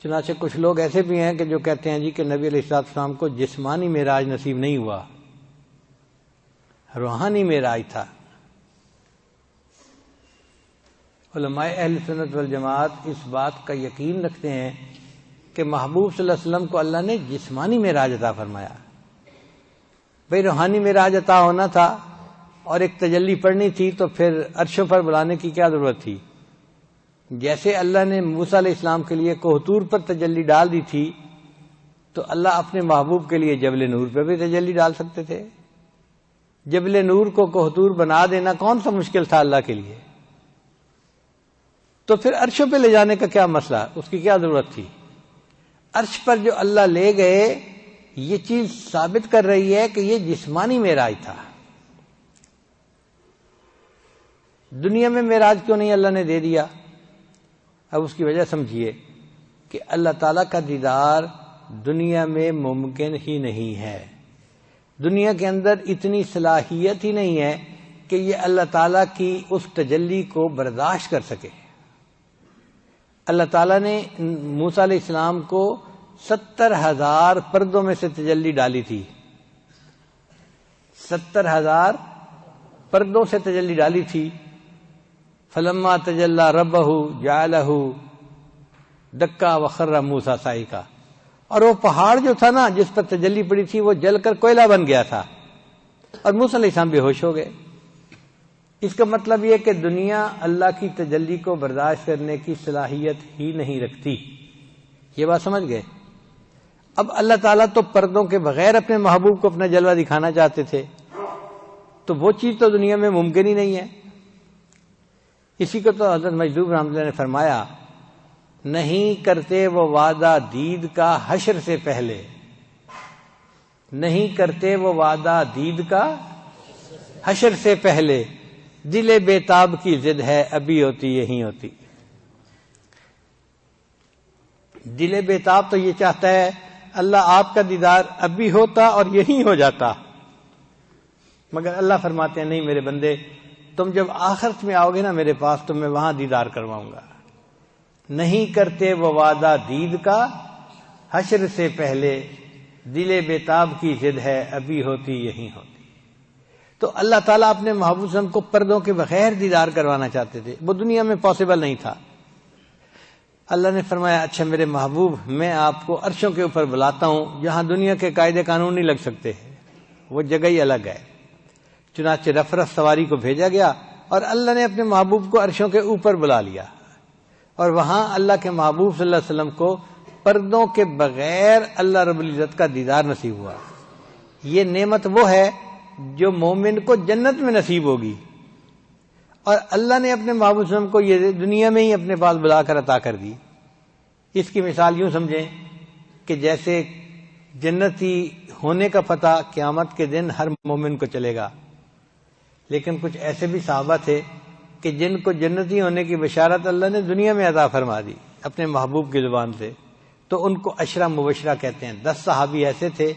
[SPEAKER 1] چنانچہ کچھ لوگ ایسے بھی ہیں کہ جو کہتے ہیں جی کہ نبی علیہ السلام کو جسمانی معراج نصیب نہیں ہوا، روحانی معراج تھا۔ علماء اہل سنت والجماعت اس بات کا یقین رکھتے ہیں کہ محبوب صلی اللہ علیہ وسلم کو اللہ نے جسمانی معراج عطا فرمایا. بھئی روحانی معراج عطا ہونا تھا اور ایک تجلی پڑھنی تھی تو پھر عرشوں پر بلانے کی کیا ضرورت تھی؟ جیسے اللہ نے موسیٰ علیہ السلام کے لیے کوہ طور پر تجلی ڈال دی تھی تو اللہ اپنے محبوب کے لیے جبل نور پہ بھی تجلی ڈال سکتے تھے. جبل نور کو کوہ طور بنا دینا کون سا مشکل تھا اللہ کے لیے؟ تو پھر عرشوں پہ لے جانے کا کیا مسئلہ، اس کی کیا ضرورت تھی؟ عرش پر جو اللہ لے گئے یہ چیز ثابت کر رہی ہے کہ یہ جسمانی معراج تھا. دنیا میں معراج کیوں نہیں اللہ نے دے دیا؟ اب اس کی وجہ سمجھیے کہ اللہ تعالیٰ کا دیدار دنیا میں ممکن ہی نہیں ہے. دنیا کے اندر اتنی صلاحیت ہی نہیں ہے کہ یہ اللہ تعالیٰ کی اس تجلی کو برداشت کر سکے. اللہ تعالیٰ نے موسیٰ علیہ السلام کو 70,000 پردوں میں سے تجلی ڈالی تھی. 70,000 پردوں سے تجلی ڈالی تھی. فلما تجلی ربہ جعلہ دکا وخر موسیٰ صعقا. اور وہ پہاڑ جو تھا نا جس پر تجلی پڑی تھی وہ جل کر کوئلہ بن گیا تھا اور موسیٰ علیہ السلام بے ہوش ہو گئے. اس کا مطلب یہ کہ دنیا اللہ کی تجلی کو برداشت کرنے کی صلاحیت ہی نہیں رکھتی. یہ بات سمجھ گئے؟ اب اللہ تعالیٰ تو پردوں کے بغیر اپنے محبوب کو اپنا جلوہ دکھانا چاہتے تھے تو وہ چیز تو دنیا میں ممکن ہی نہیں ہے. اسی کو تو حضرت مجذوب رحمۃ اللہ نے فرمایا نہیں کرتے وہ وعدہ دید کا حشر سے پہلے. نہیں کرتے وہ وعدہ دید کا حشر سے پہلے. دل بیتاب کی ضد ہے ابھی ہوتی یہی ہوتی. دل بیتاب تو یہ چاہتا ہے اللہ آپ کا دیدار ابھی ہوتا اور یہی ہو جاتا، مگر اللہ فرماتے ہیں نہیں میرے بندے، تم جب آخرت میں آؤ گے نا میرے پاس تو میں وہاں دیدار کرواؤں گا. نہیں کرتے وہ وعدہ دید کا حشر سے پہلے، دل بیتاب کی ضد ہے ابھی ہوتی یہی ہوتی. تو اللہ تعالیٰ اپنے محبوب صلی اللہ علیہ وسلم کو پردوں کے بغیر دیدار کروانا چاہتے تھے، وہ دنیا میں پاسبل نہیں تھا. اللہ نے فرمایا اچھا میرے محبوب میں آپ کو عرشوں کے اوپر بلاتا ہوں جہاں دنیا کے قاعدے قانون نہیں لگ سکتے، وہ جگہ ہی الگ ہے. چنانچہ رف رف سواری کو بھیجا گیا اور اللہ نے اپنے محبوب کو عرشوں کے اوپر بلا لیا اور وہاں اللہ کے محبوب صلی اللہ علیہ وسلم کو پردوں کے بغیر اللہ رب العزت کا دیدار نصیب ہوا. یہ نعمت وہ ہے جو مومن کو جنت میں نصیب ہوگی اور اللہ نے اپنے محبوب صلی اللہ علیہ وسلم کو یہ دنیا میں ہی اپنے پاس بلا کر عطا کر دی. اس کی مثال یوں سمجھیں کہ جیسے جنتی ہونے کا پتہ قیامت کے دن ہر مومن کو چلے گا، لیکن کچھ ایسے بھی صحابہ تھے کہ جن کو جنتی ہونے کی بشارت اللہ نے دنیا میں عطا فرما دی اپنے محبوب کی زبان سے، تو ان کو عشرہ مبشرہ کہتے ہیں. 10 صحابی ایسے تھے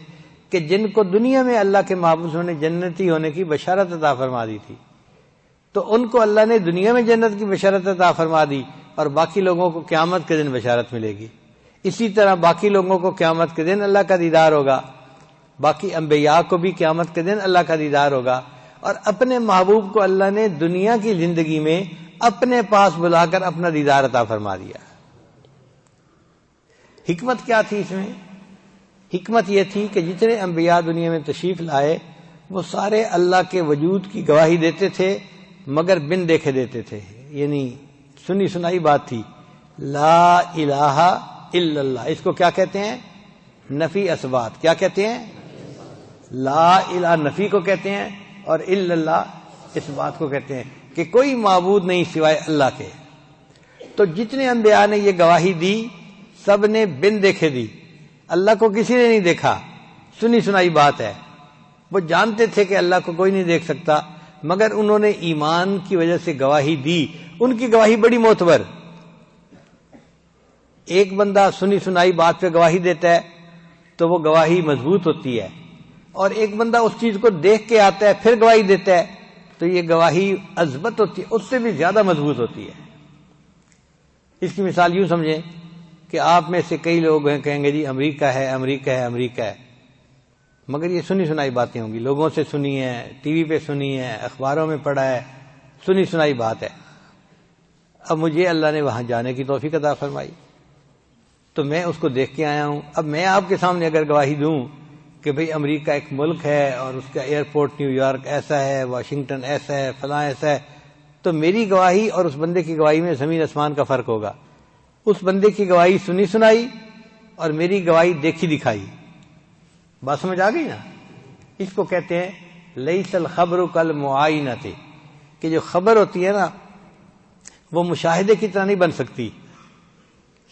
[SPEAKER 1] کہ جن کو دنیا میں اللہ کے محبوب نے جنتی ہونے کی بشارت عطا فرما دی تھی، تو ان کو اللہ نے دنیا میں جنت کی بشارت عطا فرما دی اور باقی لوگوں کو قیامت کے دن بشارت ملے گی. اسی طرح باقی لوگوں کو قیامت کے دن اللہ کا دیدار ہوگا، باقی انبیاء کو بھی قیامت کے دن اللہ کا دیدار ہوگا. اور اپنے محبوب کو اللہ نے دنیا کی زندگی میں اپنے پاس بلا کر اپنا دیدار عطا فرما دیا. حکمت کیا تھی اس میں؟ حکمت یہ تھی کہ جتنے انبیاء دنیا میں تشریف لائے وہ سارے اللہ کے وجود کی گواہی دیتے تھے مگر بن دیکھے دیتے تھے. یعنی سنی سنائی بات تھی. لا الہ الا اللہ، اس کو کیا کہتے ہیں؟ نفی اثبات. کیا کہتے ہیں؟ لا الہ نفی کو کہتے ہیں اور الا اللہ اس بات کو کہتے ہیں کہ کوئی معبود نہیں سوائے اللہ کے. تو جتنے انبیاء نے یہ گواہی دی سب نے بن دیکھے دی، اللہ کو کسی نے نہیں دیکھا. سنی سنائی بات ہے. وہ جانتے تھے کہ اللہ کو کوئی نہیں دیکھ سکتا مگر انہوں نے ایمان کی وجہ سے گواہی دی. ان کی گواہی بڑی معتبر. ایک بندہ سنی سنائی بات پہ گواہی دیتا ہے تو وہ گواہی مضبوط ہوتی ہے، اور ایک بندہ اس چیز کو دیکھ کے آتا ہے پھر گواہی دیتا ہے تو یہ گواہی اثبت ہوتی ہے، اس سے بھی زیادہ مضبوط ہوتی ہے. اس کی مثال یوں سمجھیں کہ آپ میں سے کئی لوگ ہیں کہیں گے جی امریکہ ہے امریکہ ہے امریکہ ہے، مگر یہ سنی سنائی باتیں ہوں گی، لوگوں سے سنی ہے، ٹی وی پہ سنی ہے، اخباروں میں پڑھا ہے، سنی سنائی بات ہے. اب مجھے اللہ نے وہاں جانے کی توفیق عطا فرمائی تو میں اس کو دیکھ کے آیا ہوں. اب میں آپ کے سامنے اگر گواہی دوں کہ بھئی امریکہ ایک ملک ہے اور اس کا ایئرپورٹ نیو یارک ایسا ہے، واشنگٹن ایسا ہے، فلاں ایسا ہے، تو میری گواہی اور اس بندے کی گواہی میں زمین آسمان کا فرق ہوگا. اس بندے کی گواہی سنی سنائی اور میری گواہی دیکھی دکھائی. بات سمجھ آ گئی نا؟ اس کو کہتے ہیں لیس الخبر کالمعائنۃ، کہ جو خبر ہوتی ہے نا وہ مشاہدے کی طرح نہیں بن سکتی.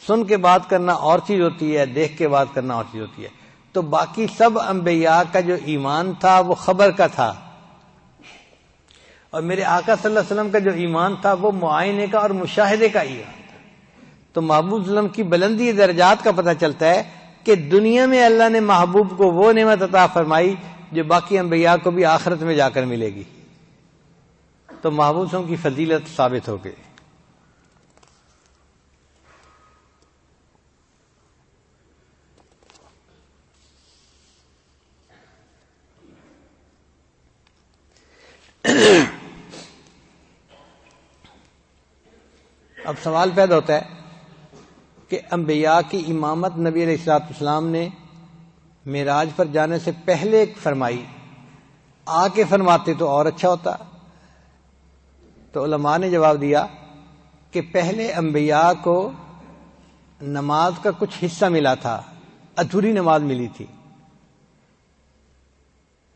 [SPEAKER 1] سن کے بات کرنا اور چیز ہوتی ہے، دیکھ کے بات کرنا اور چیز ہوتی ہے. تو باقی سب انبیاء کا جو ایمان تھا وہ خبر کا تھا، اور میرے آقا صلی اللہ علیہ وسلم کا جو ایمان تھا وہ معائنے کا اور مشاہدے کا ایمان تھا. تو محبوب صلی اللہ علیہ وسلم کی بلندی درجات کا پتہ چلتا ہے کہ دنیا میں اللہ نے محبوب کو وہ نعمت عطا فرمائی جو باقی انبیاء کو بھی آخرت میں جا کر ملے گی. تو محبوب صلی اللہ علیہ وسلم کی فضیلت ثابت ہو گئی. اب سوال پیدا ہوتا ہے کہ انبیاء کی امامت نبی علیہ الصلوۃ والسلام نے معراج پر جانے سے پہلے فرمائی، آ کے فرماتے تو اور اچھا ہوتا. تو علماء نے جواب دیا کہ پہلے انبیاء کو نماز کا کچھ حصہ ملا تھا، ادھوری نماز ملی تھی،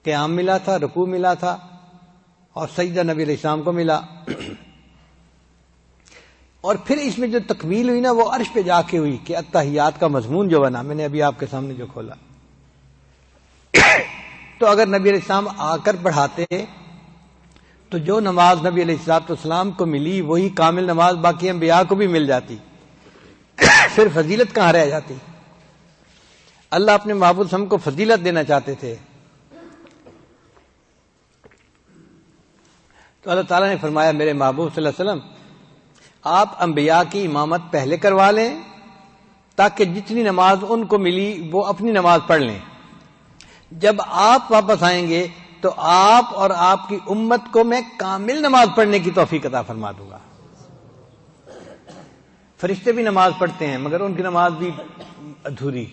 [SPEAKER 1] قیام ملا تھا، رکوع ملا تھا، اور سجدہ نبی علیہ السلام کو ملا. اور پھر اس میں جو تکمیل ہوئی نا وہ عرش پہ جا کے ہوئی کہ اتحیات کا مضمون جو بنا، میں نے ابھی آپ کے سامنے جو کھولا. تو اگر نبی علیہ السلام آ کر پڑھاتے تو جو نماز نبی علیہ الصلوۃ والسلام کو ملی وہی کامل نماز باقی انبیاء کو بھی مل جاتی، پھر فضیلت کہاں رہ جاتی؟ اللہ اپنے محبوب ہم کو فضیلت دینا چاہتے تھے. تو اللہ تعالیٰ نے فرمایا میرے محبوب صلی اللہ علیہ وسلم آپ انبیاء کی امامت پہلے کروا لیں تاکہ جتنی نماز ان کو ملی وہ اپنی نماز پڑھ لیں. جب آپ واپس آئیں گے تو آپ اور آپ کی امت کو میں کامل نماز پڑھنے کی توفیق عطا فرما دوں گا. فرشتے بھی نماز پڑھتے ہیں مگر ان کی نماز بھی ادھوری.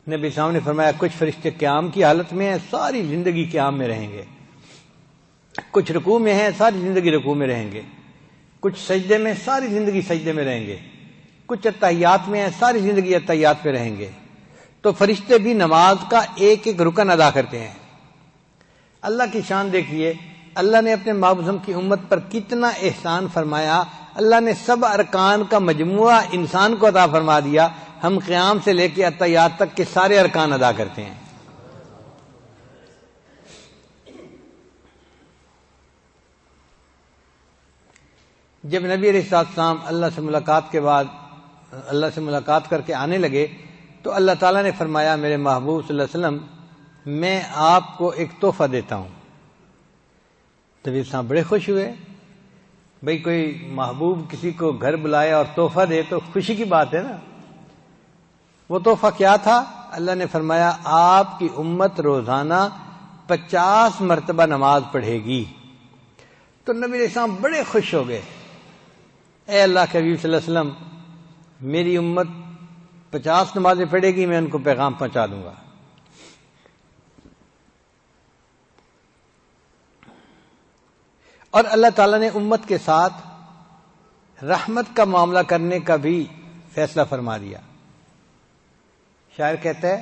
[SPEAKER 1] نبی صاحب نے فرمایا کچھ فرشتے قیام کی حالت میں ہیں، ساری زندگی قیام میں رہیں گے، کچھ رکوع میں ہیں، ساری زندگی رکوع میں رہیں گے، کچھ سجدے میں، ساری زندگی سجدے میں رہیں گے، کچھ اتحیات میں ہیں، ساری زندگی اتحیات پہ رہیں گے. تو فرشتے بھی نماز کا ایک ایک رکن ادا کرتے ہیں. اللہ کی شان دیکھیے، اللہ نے اپنے محبوب کی امت پر کتنا احسان فرمایا. اللہ نے سب ارکان کا مجموعہ انسان کو عطا فرما دیا. ہم قیام سے لے کے اتحیات تک کے سارے ارکان ادا کرتے ہیں. جب نبی علیہ السلام اللہ سے ملاقات کے بعد اللہ سے ملاقات کر کے آنے لگے تو اللہ تعالیٰ نے فرمایا میرے محبوب صلی اللہ علیہ وسلم میں آپ کو ایک تحفہ دیتا ہوں. نبی صاحب بڑے خوش ہوئے. بھئی کوئی محبوب کسی کو گھر بلائے اور تحفہ دے تو خوشی کی بات ہے نا. وہ تحفہ کیا تھا؟ اللہ نے فرمایا آپ کی امت روزانہ 50 مرتبہ نماز پڑھے گی. تو نبی علیہ السلام بڑے خوش ہو گئے. اے اللہ کے حبیب صلی اللہ علیہ وسلم میری امت 50 نمازیں پڑھے گی، میں ان کو پیغام پہنچا دوں گا. اور اللہ تعالیٰ نے امت کے ساتھ رحمت کا معاملہ کرنے کا بھی فیصلہ فرما دیا. شاعر کہتا ہے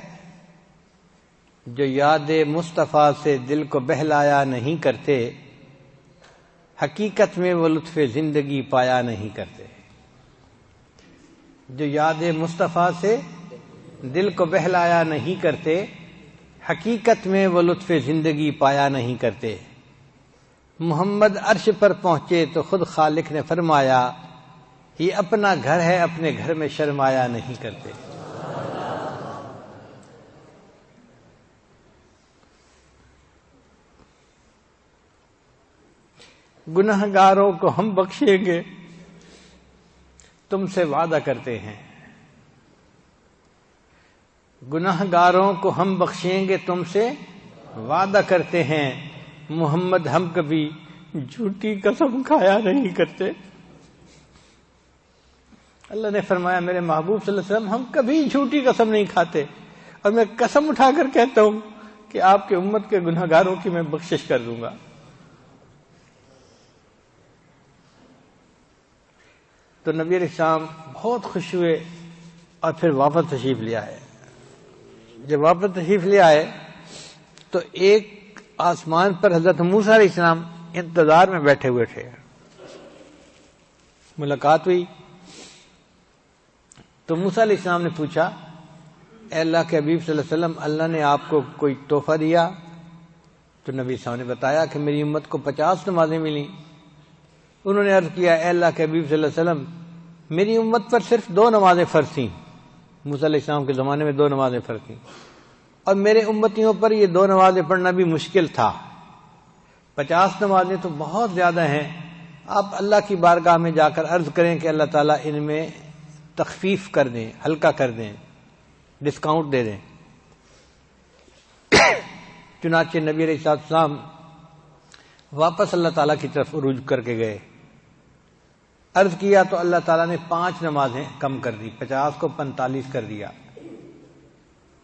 [SPEAKER 1] جو یاد مصطفیٰ سے دل کو بہلایا نہیں کرتے حقیقت میں وہ لطف زندگی پایا نہیں کرتے. جو یاد مصطفیٰ سے دل کو بہلایا نہیں کرتے حقیقت میں وہ لطف زندگی پایا نہیں کرتے. محمد عرش پر پہنچے تو خود خالق نے فرمایا یہ اپنا گھر ہے اپنے گھر میں شرمایا نہیں کرتے. گنہگاروں کو ہم بخشیں گے تم سے وعدہ کرتے ہیں. گنہگاروں کو ہم بخشیں گے تم سے وعدہ کرتے ہیں. محمد ہم کبھی جھوٹی قسم کھایا نہیں کرتے. اللہ نے فرمایا میرے محبوب صلی اللہ علیہ وسلم ہم کبھی جھوٹی قسم نہیں کھاتے، اور میں قسم اٹھا کر کہتا ہوں کہ آپ کے امت کے گناہگاروں کی میں بخشش کر دوں گا۔ تو نبی علیہ السلام بہت خوش ہوئے اور پھر واپس تشریف لے آئے۔ جب واپس تشریف لے آئے تو ایک آسمان پر حضرت موسیٰ علیہ السلام انتظار میں بیٹھے ہوئے تھے۔ ملاقات ہوئی تو موسیٰ علیہ السلام نے پوچھا، اے اللہ کے حبیب صلی اللہ علیہ وسلم، اللہ نے آپ کو کوئی تحفہ دیا؟ تو نبی صلی اللہ علیہ وسلم نے بتایا کہ میری امت کو 50 نمازیں ملیں۔ انہوں نے عرض کیا، اے اللہ کے حبیب صلی اللہ علیہ وسلم، میری امت پر صرف 2 نمازیں فرض تھیں۔ موسیٰ علیہ السلام کے زمانے میں 2 نمازیں فرض تھیں، اور میرے امتیوں پر یہ 2 نمازیں پڑھنا بھی مشکل تھا۔ 50 نمازیں تو بہت زیادہ ہیں، آپ اللہ کی بارگاہ میں جا کر عرض کریں کہ اللہ تعالیٰ ان میں تخفیف کر دیں، ہلکا کر دیں، ڈسکاؤنٹ دے دیں۔ چنانچہ نبی علیہ السلام واپس اللہ تعالیٰ کی طرف رجوع کر کے گئے، عرض کیا تو اللہ تعالیٰ نے 5 نمازیں کم کر دی، 50 کو 45 کر دیا۔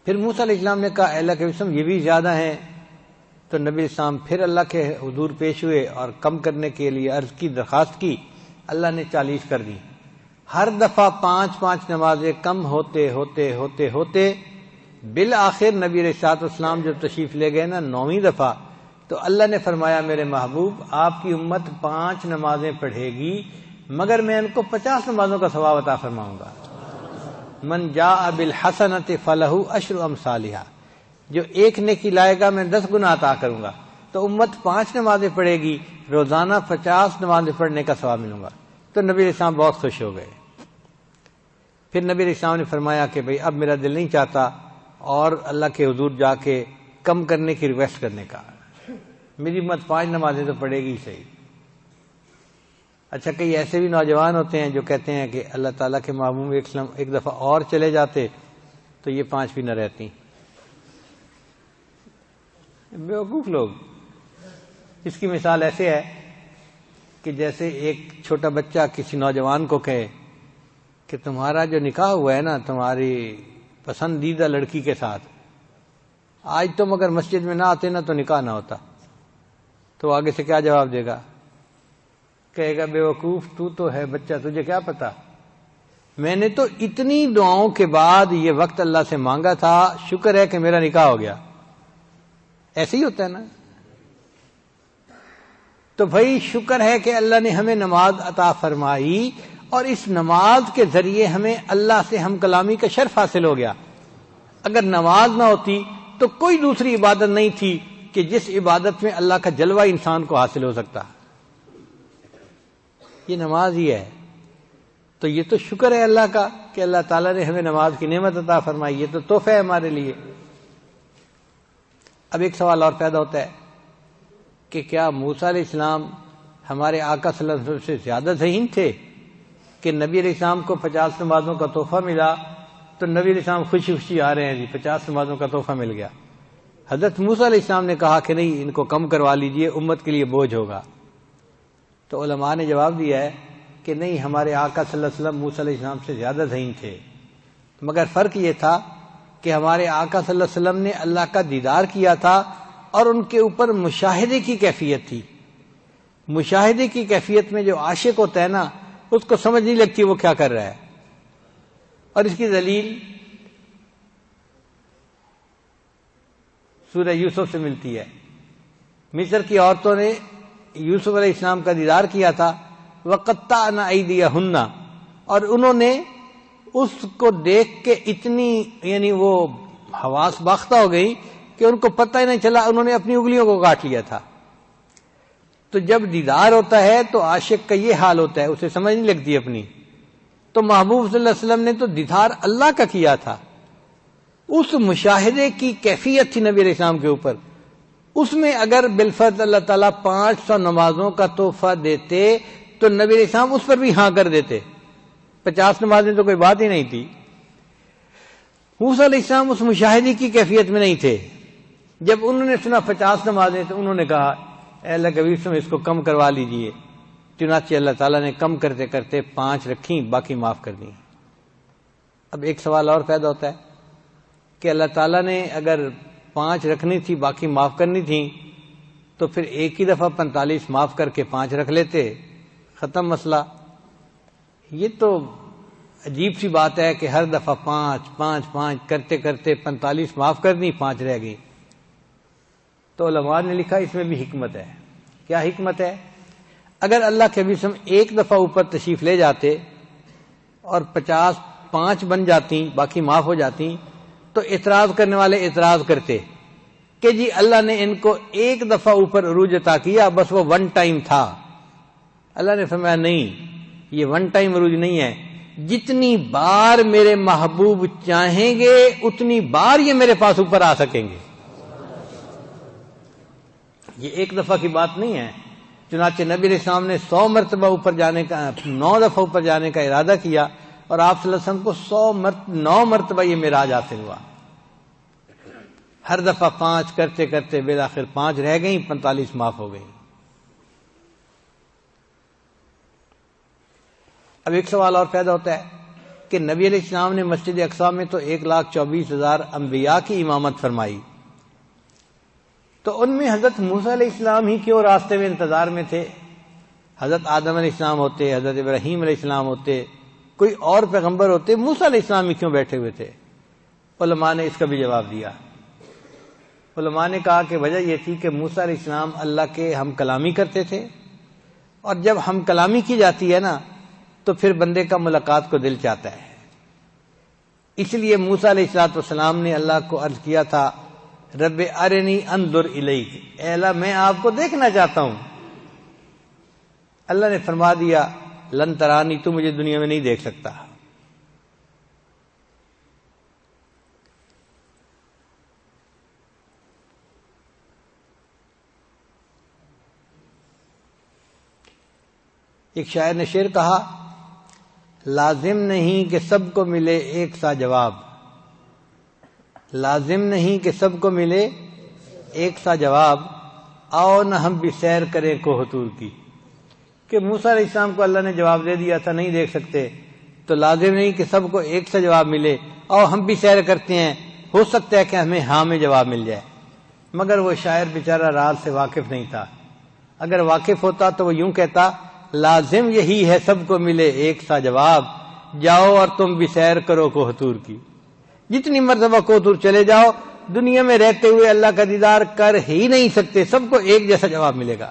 [SPEAKER 1] پھر موسیٰ علیہ السلام نے کہا، اے اللہ کے وسلم یہ بھی زیادہ ہیں۔ تو نبی علیہ السلام پھر اللہ کے حضور پیش ہوئے اور کم کرنے کے لیے عرض کی، درخواست کی، اللہ نے 40 کر دی۔ ہر دفعہ 5 نمازیں کم ہوتے ہوتے ہوتے ہوتے بالآخر نبی علیہ السلام جب تشریف لے گئے نا 9ویں دفعہ، تو اللہ نے فرمایا میرے محبوب آپ کی امت 5 نمازیں پڑھے گی، مگر میں ان کو 50 نمازوں کا ثواب عطا فرماؤں گا۔ من جاء بالحسنۃ فلہ عشر امثالھا، جو ایک نیکی لائے گا میں 10 گنا عطا کروں گا۔ تو امت 5 نمازیں پڑھے گی، روزانہ 50 نمازیں پڑھنے کا ثواب ملوں گا۔ تو نبی علیہ السلام بہت خوش ہو گئے۔ پھر نبی علیہ السلام نے فرمایا کہ بھئی اب میرا دل نہیں چاہتا اور اللہ کے حضور جا کے کم کرنے کی ریکویسٹ کرنے کا، میری امت 5 نمازیں تو پڑھے گی صحیح۔ اچھا، کئی ایسے بھی نوجوان ہوتے ہیں جو کہتے ہیں کہ اللہ تعالیٰ کے محبوب ایک دفعہ اور چلے جاتے تو یہ 5 بھی نہ رہتی۔ بیوقوف لوگ۔ اس کی مثال ایسے ہے کہ جیسے ایک چھوٹا بچہ کسی نوجوان کو کہے کہ تمہارا جو نکاح ہوا ہے نا تمہاری پسندیدہ لڑکی کے ساتھ، آج تم اگر مسجد میں نہ آتے نا تو نکاح نہ ہوتا، تو آگے سے کیا جواب دے گا؟ کہے گا بیوقوف تو ہے بچہ، تجھے کیا پتا، میں نے تو اتنی دعاؤں کے بعد یہ وقت اللہ سے مانگا تھا، شکر ہے کہ میرا نکاح ہو گیا۔ ایسے ہی ہوتا ہے نا۔ تو بھائی شکر ہے کہ اللہ نے ہمیں نماز عطا فرمائی، اور اس نماز کے ذریعے ہمیں اللہ سے ہم کلامی کا شرف حاصل ہو گیا۔ اگر نماز نہ ہوتی تو کوئی دوسری عبادت نہیں تھی کہ جس عبادت میں اللہ کا جلوہ انسان کو حاصل ہو سکتا، یہ نماز ہی ہے۔ تو یہ تو شکر ہے اللہ کا کہ اللہ تعالیٰ نے ہمیں نماز کی نعمت عطا فرمائی، یہ تو تحفہ ہے ہمارے لیے۔ اب ایک سوال اور پیدا ہوتا ہے کہ کیا موسیٰ علیہ السلام ہمارے آقا صلی اللہ علیہ وسلم سے زیادہ ذہین تھے کہ نبی علیہ السلام کو 50 نمازوں کا تحفہ ملا تو نبی علیہ السلام خوشی خوشی آ رہے ہیں جی 50 نمازوں کا تحفہ مل گیا؟ حضرت موسیٰ علیہ السلام نے کہا کہ نہیں، ان کو کم کروا لیجئے، امت کے لیے بوجھ ہوگا۔ تو علماء نے جواب دیا ہے کہ نہیں، ہمارے آقا صلی اللہ علیہ وسلم موسیٰ علیہ السلام سے زیادہ ذہین تھے، مگر فرق یہ تھا کہ ہمارے آقا صلی اللہ علیہ وسلم نے اللہ کا دیدار کیا تھا اور ان کے اوپر مشاہدے کی کیفیت تھی۔ مشاہدے کی کیفیت میں جو عاشق ہوتا ہے نا، اس کو سمجھ نہیں لگتی وہ کیا کر رہا ہے۔ اور اس کی دلیل سورہ یوسف سے ملتی ہے۔ مصر کی عورتوں نے یوسف علیہ السلام کا دیدار کیا تھا، وَقَطَّعْنَ أَيْدِيَهُنَّ، اور انہوں نے اس کو دیکھ کے اتنی یعنی وہ حواس باختہ ہو گئی کہ ان کو پتہ ہی نہیں چلا، انہوں نے اپنی انگلیوں کو کاٹ لیا تھا۔ تو جب دیدار ہوتا ہے تو عاشق کا یہ حال ہوتا ہے، اسے سمجھ نہیں لگتی اپنی۔ تو محبوب صلی اللہ علیہ وسلم نے تو دیدار اللہ کا کیا تھا، اس مشاہدے کی کیفیت تھی نبی علیہ السلام کے اوپر۔ اس میں اگر بالفرض اللہ تعالیٰ 500 نمازوں کا تحفہ دیتے تو نبی علیہ السلام اس پر بھی ہاں کر دیتے، 50 نمازیں تو کوئی بات ہی نہیں تھی۔ موسیٰ علیہ السلام اس مشاہدے کی کیفیت میں نہیں تھے۔ جب انہوں نے سنا 50 نمازیں تو انہوں نے کہا اے اللہ کے نبی، اس کو کم کروا لیجئے۔ چنانچہ اللہ تعالیٰ نے کم کرتے کرتے 5 رکھیں، باقی معاف کر دیں۔ اب ایک سوال اور پیدا ہوتا ہے کہ اللہ تعالیٰ نے اگر 5 رکھنی تھی، باقی معاف کرنی تھی، تو پھر ایک ہی دفعہ 45 معاف کر کے 5 رکھ لیتے، ختم مسئلہ۔ یہ تو عجیب سی بات ہے کہ ہر دفعہ 5 کرتے کرتے 45 معاف کر دی، 5 رہ گئی۔ تو علماء نے لکھا اس میں بھی حکمت ہے۔ کیا حکمت ہے؟ اگر اللہ کے نبی صلی اللہ علیہ وسلم ایک دفعہ اوپر تشریف لے جاتے اور 5 بن جاتی، باقی معاف ہو جاتی، تو اعتراض کرنے والے اعتراض کرتے کہ جی اللہ نے ان کو ایک دفعہ اوپر عروج عطا کیا، بس وہ 1 ٹائم تھا۔ اللہ نے فرمایا نہیں، یہ 1 ٹائم عروج نہیں ہے، جتنی بار میرے محبوب چاہیں گے اتنی بار یہ میرے پاس اوپر آ سکیں گے۔ یہ ایک دفعہ کی بات نہیں ہے۔ چنانچہ نبی علیہ السلام نے 100 مرتبہ اوپر جانے کا، 9 دفعہ اوپر جانے کا ارادہ کیا، اور آپ صلی اللہ علیہ وسلم کو 9 مرتبہ یہ معراج حاصل ہوا۔ ہر دفعہ 5 کرتے کرتے بالآخر 5 رہ گئیں، 45 معاف ہو گئیں۔ اب ایک سوال اور پیدا ہوتا ہے کہ نبی علیہ السلام نے مسجد اقصی میں تو 1,24,000 انبیاء کی امامت فرمائی، تو ان میں حضرت موسیٰ علیہ السلام ہی کیوں راستے میں انتظار میں تھے؟ حضرت آدم علیہ السلام ہوتے، حضرت ابراہیم علیہ السلام ہوتے، کوئی اور پیغمبر ہوتے، موسیٰ علیہ السلام ہی کیوں بیٹھے ہوئے تھے؟ علماء نے اس کا بھی جواب دیا۔ علماء نے کہا کہ وجہ یہ تھی کہ موسیٰ علیہ السلام اللہ کے ہم کلامی کرتے تھے، اور جب ہم کلامی کی جاتی ہے نا تو پھر بندے کا ملاقات کو دل چاہتا ہے۔ اس لیے موسیٰ علیہ السلام نے اللہ کو عرض کیا تھا، رب ارنی انظر الیک، اے اللہ میں آپ کو دیکھنا چاہتا ہوں۔ اللہ نے فرما دیا، لن ترانی، تو مجھے دنیا میں نہیں دیکھ سکتا۔ ایک شاعر نے شعر کہا، لازم نہیں کہ سب کو ملے ایک سا جواب، لازم نہیں کہ سب کو ملے ایک سا جواب، آؤ نہ ہم بھی سیر کریں کوہ طور کی۔ کہ موسیٰ علیہ السلام کو اللہ نے جواب دے دیا تھا نہیں دیکھ سکتے، تو لازم نہیں کہ سب کو ایک سا جواب ملے، آؤ ہم بھی سیر کرتے ہیں، ہو سکتا ہے کہ ہمیں ہاں میں جواب مل جائے۔ مگر وہ شاعر بیچارہ راز سے واقف نہیں تھا۔ اگر واقف ہوتا تو وہ یوں کہتا، لازم یہی ہے سب کو ملے ایک سا جواب، جاؤ اور تم بھی سیر کرو کوہ طور کی۔ جتنی مرتبہ کوہ طور چلے جاؤ، دنیا میں رہتے ہوئے اللہ کا دیدار کر ہی نہیں سکتے، سب کو ایک جیسا جواب ملے گا۔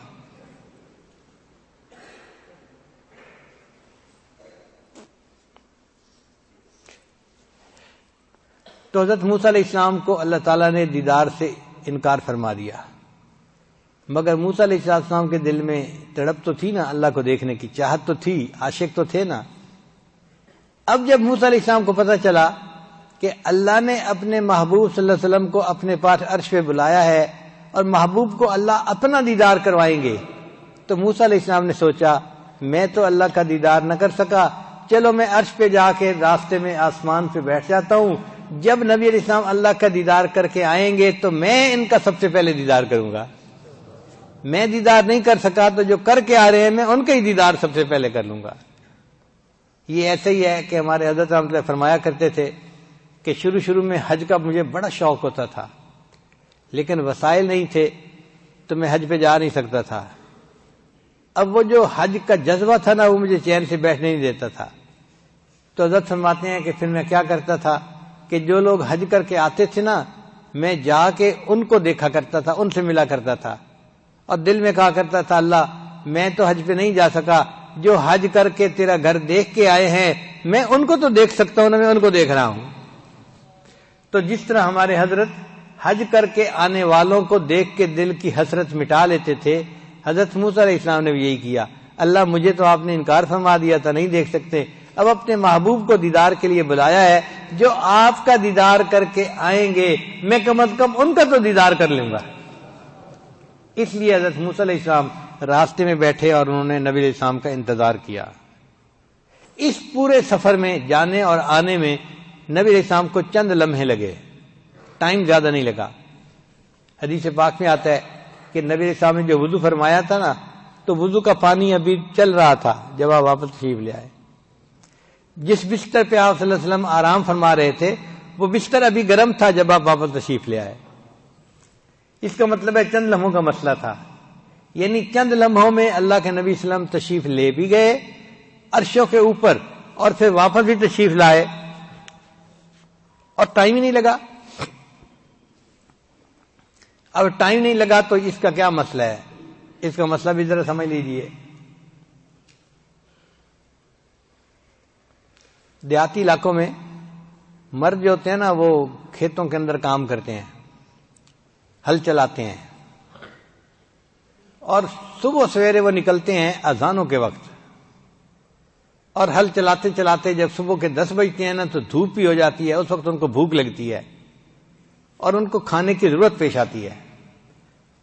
[SPEAKER 1] تو حضرت موسیٰ علیہ السلام کو اللہ تعالیٰ نے دیدار سے انکار فرما دیا، مگر موسیٰ علیہ السلام کے دل میں تڑپ تو تھی نا، اللہ کو دیکھنے کی چاہت تو تھی، عاشق تو تھے نا۔ اب جب موسیٰ علیہ السلام کو پتہ چلا کہ اللہ نے اپنے محبوب صلی اللہ علیہ وسلم کو اپنے پاس عرش پہ بلایا ہے اور محبوب کو اللہ اپنا دیدار کروائیں گے، تو موسیٰ علیہ السلام نے سوچا میں تو اللہ کا دیدار نہ کر سکا، چلو میں عرش پہ جا کے راستے میں آسمان پہ بیٹھ جاتا ہوں، جب نبی علیہ السلام اللہ کا دیدار کر کے آئیں گے تو میں ان کا سب سے پہلے دیدار کروں گا۔ میں دیدار نہیں کر سکا تو جو کر کے آ رہے ہیں میں ان کا ہی دیدار سب سے پہلے کر لوں گا۔ یہ ایسے ہی ہے کہ ہمارے حضرت رحمۃ اللہ فرمایا کرتے تھے کہ شروع میں حج کا مجھے بڑا شوق ہوتا تھا، لیکن وسائل نہیں تھے تو میں حج پہ جا نہیں سکتا تھا۔ اب وہ جو حج کا جذبہ تھا نا وہ مجھے چین سے بیٹھنے نہیں دیتا تھا، تو حضرت فرماتے ہیں کہ پھر میں کیا کرتا تھا کہ جو لوگ حج کر کے آتے تھے نا میں جا کے ان کو دیکھا کرتا تھا، ان سے ملا کرتا تھا، اور دل میں کہا کرتا تھا اللہ میں تو حج پہ نہیں جا سکا، جو حج کر کے تیرا گھر دیکھ کے آئے ہیں میں ان کو تو دیکھ سکتا ہوں نا، میں ان کو دیکھ رہا ہوں۔ تو جس طرح ہمارے حضرت حج کر کے آنے والوں کو دیکھ کے دل کی حسرت مٹا لیتے تھے، حضرت موسیٰ علیہ السلام نے بھی یہی کیا، اللہ مجھے تو آپ نے انکار فرما دیا تھا نہیں دیکھ سکتے، اب اپنے محبوب کو دیدار کے لیے بلایا ہے، جو آپ کا دیدار کر کے آئیں گے میں کم از کم ان کا تو دیدار کر لوں گا۔ اس لیے حضرت موسیٰ علیہ السلام راستے میں بیٹھے اور انہوں نے نبی علیہ السلام کا انتظار کیا۔ اس پورے سفر میں جانے اور آنے میں نبی علیہ السلام کو چند لمحے لگے، ٹائم زیادہ نہیں لگا۔ حدیث پاک میں آتا ہے کہ نبی علیہ السلام نے جو وضو فرمایا تھا نا تو وضو کا پانی ابھی چل رہا تھا جب آپ واپس تشریف لے آئے. جس بستر پہ آپ صلی اللہ علیہ وسلم آرام فرما رہے تھے وہ بستر ابھی گرم تھا جب آپ واپس تشریف لے آئے. اس کا مطلب ہے چند لمحوں کا مسئلہ تھا. یعنی چند لمحوں میں اللہ کے نبی صلی اللہ علیہ وسلم تشریف لے بھی گئے عرشوں کے اوپر اور پھر واپس بھی تشریف لائے اور ٹائم ہی نہیں لگا. اب ٹائم نہیں لگا تو اس کا کیا مسئلہ ہے؟ اس کا مسئلہ بھی ذرا سمجھ لیجئے. دیہاتی علاقوں میں مرد جو ہوتے ہیں نا وہ کھیتوں کے اندر کام کرتے ہیں، ہل چلاتے ہیں، اور صبح سویرے وہ نکلتے ہیں اذانوں کے وقت، اور ہل چلاتے چلاتے جب صبح کے 10 بجتے ہیں نا تو دھوپ بھی ہو جاتی ہے. اس وقت ان کو بھوک لگتی ہے اور ان کو کھانے کی ضرورت پیش آتی ہے.